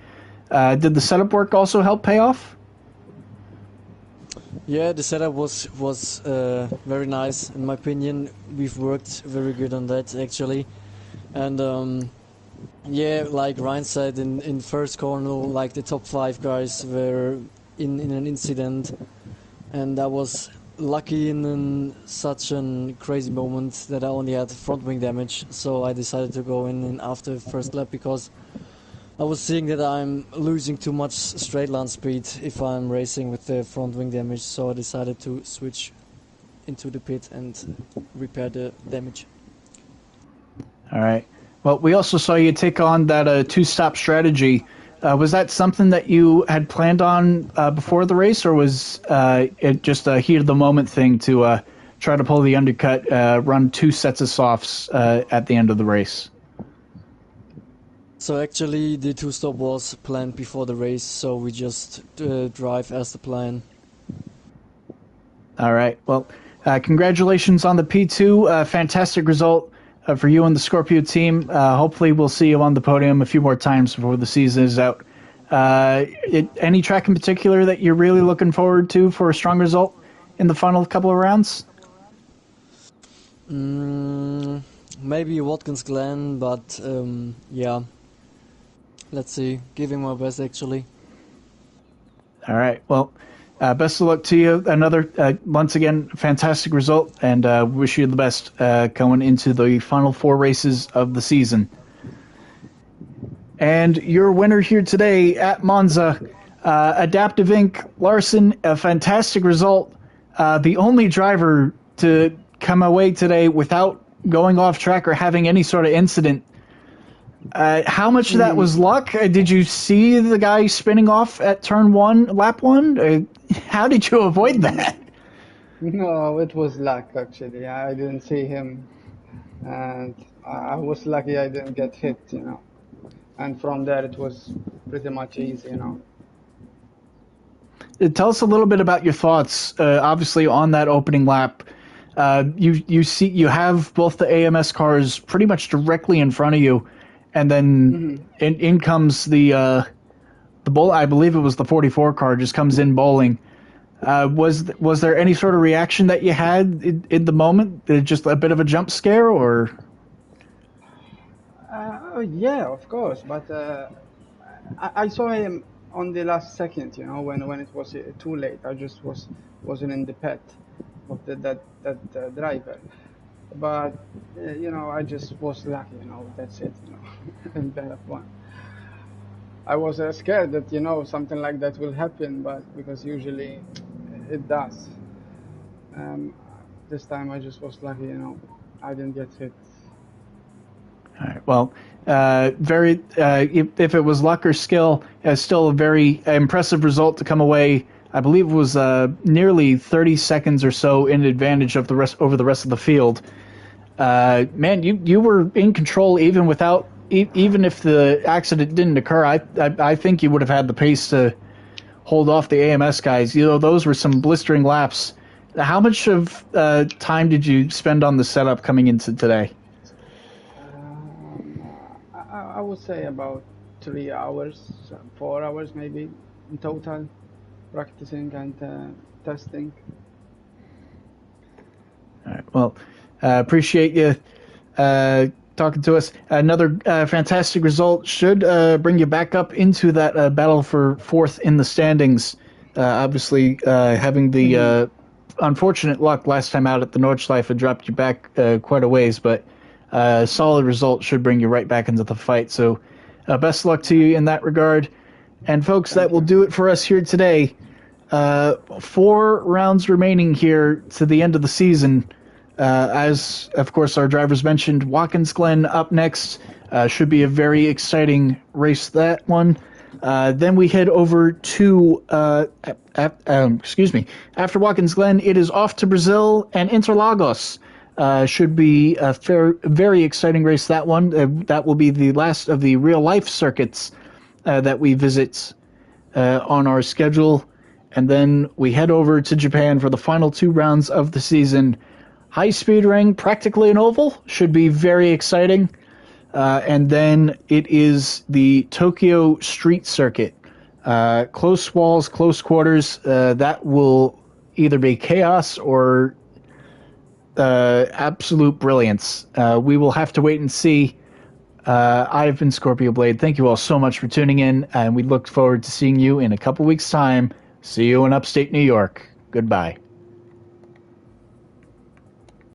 Did the setup work also help pay off? Yeah, the setup was very nice in my opinion. We've worked very good on that actually, and yeah, like Ryan said, in first corner, like the top 5 guys were in an incident, and I was lucky in such a crazy moment that I only had front wing damage, so I decided to go in after first lap because I was seeing that I'm losing too much straight line speed if I'm racing with the front wing damage, so I decided to switch into the pit and repair the damage. All right. Well, we also saw you take on that two-stop strategy. Was that something that you had planned on before the race, or was it just a heat-of-the-moment thing to try to pull the undercut, run 2 sets of softs at the end of the race? So actually the two-stop was planned before the race, so we just drive as the plan. All right. Well, congratulations on the P2. Fantastic result for you and the Scorpio team. Hopefully we'll see you on the podium a few more times before the season is out. Any track in particular that you're really looking forward to for a strong result in the final couple of rounds? Maybe Watkins Glen, but yeah. Let's see. Giving my best, actually. All right. Well, best of luck to you. Another, once again, fantastic result, and wish you the best going into the final 4 races of the season. And your winner here today at Monza, Adaptive Inc., Larson, a fantastic result. The only driver to come away today without going off track or having any sort of incident. How much of that was luck? Did you see the guy spinning off at turn one, lap one? How did you avoid that? No, it was luck actually. I didn't see him, and I was lucky I didn't get hit, you know. And from there, it was pretty much easy, you know. Tell us a little bit about your thoughts. Obviously, on that opening lap, you have both the AMS cars pretty much directly in front of you, and then in comes the bowl. I believe it was the 44 car just comes in bowling. Was there any sort of reaction that you had in the moment? Just a bit of a jump scare, or? Yeah, of course, but I saw him on the last second, you know, when it was too late. I just wasn't in the pet of that driver, but you know, I just was lucky, you know. That's it, you know, in that one. I was scared that, you know, something like that will happen, but because usually it does. Um, this time I just was lucky, you know. I didn't get hit. All right. Well, if it was luck or skill, still a very impressive result to come away. I believe it was nearly 30 seconds or so in advantage of the rest over the rest of the field. Man, you were in control even without even if the accident didn't occur. I think you would have had the pace to hold off the AMS guys. You know, those were some blistering laps. How much of time did you spend on the setup coming into today? I would say about 3 hours, 4 hours maybe in total, practicing and testing. All right. Well, appreciate you talking to us. Another fantastic result should bring you back up into that battle for fourth in the standings. Obviously, having the unfortunate luck last time out at the Nordschleife had dropped you back quite a ways, but a solid result should bring you right back into the fight. So best luck to you in that regard. And folks, that will do it for us here today. 4 rounds remaining here to the end of the season. As, of course, our drivers mentioned, Watkins Glen up next. Should be a very exciting race, that one. Then we head over to, after Watkins Glen, it is off to Brazil and Interlagos. Should be a very exciting race, that one. That will be the last of the real-life circuits that we visit on our schedule. And then we head over to Japan for the final 2 rounds of the season. High-speed ring, practically an oval, should be very exciting. And then it is the Tokyo Street Circuit. Close walls, close quarters. That will either be chaos or absolute brilliance. We will have to wait and see. I've been Scorpio Blade. Thank you all so much for tuning in, and we look forward to seeing you in a couple weeks' time. See you in upstate New York. Goodbye.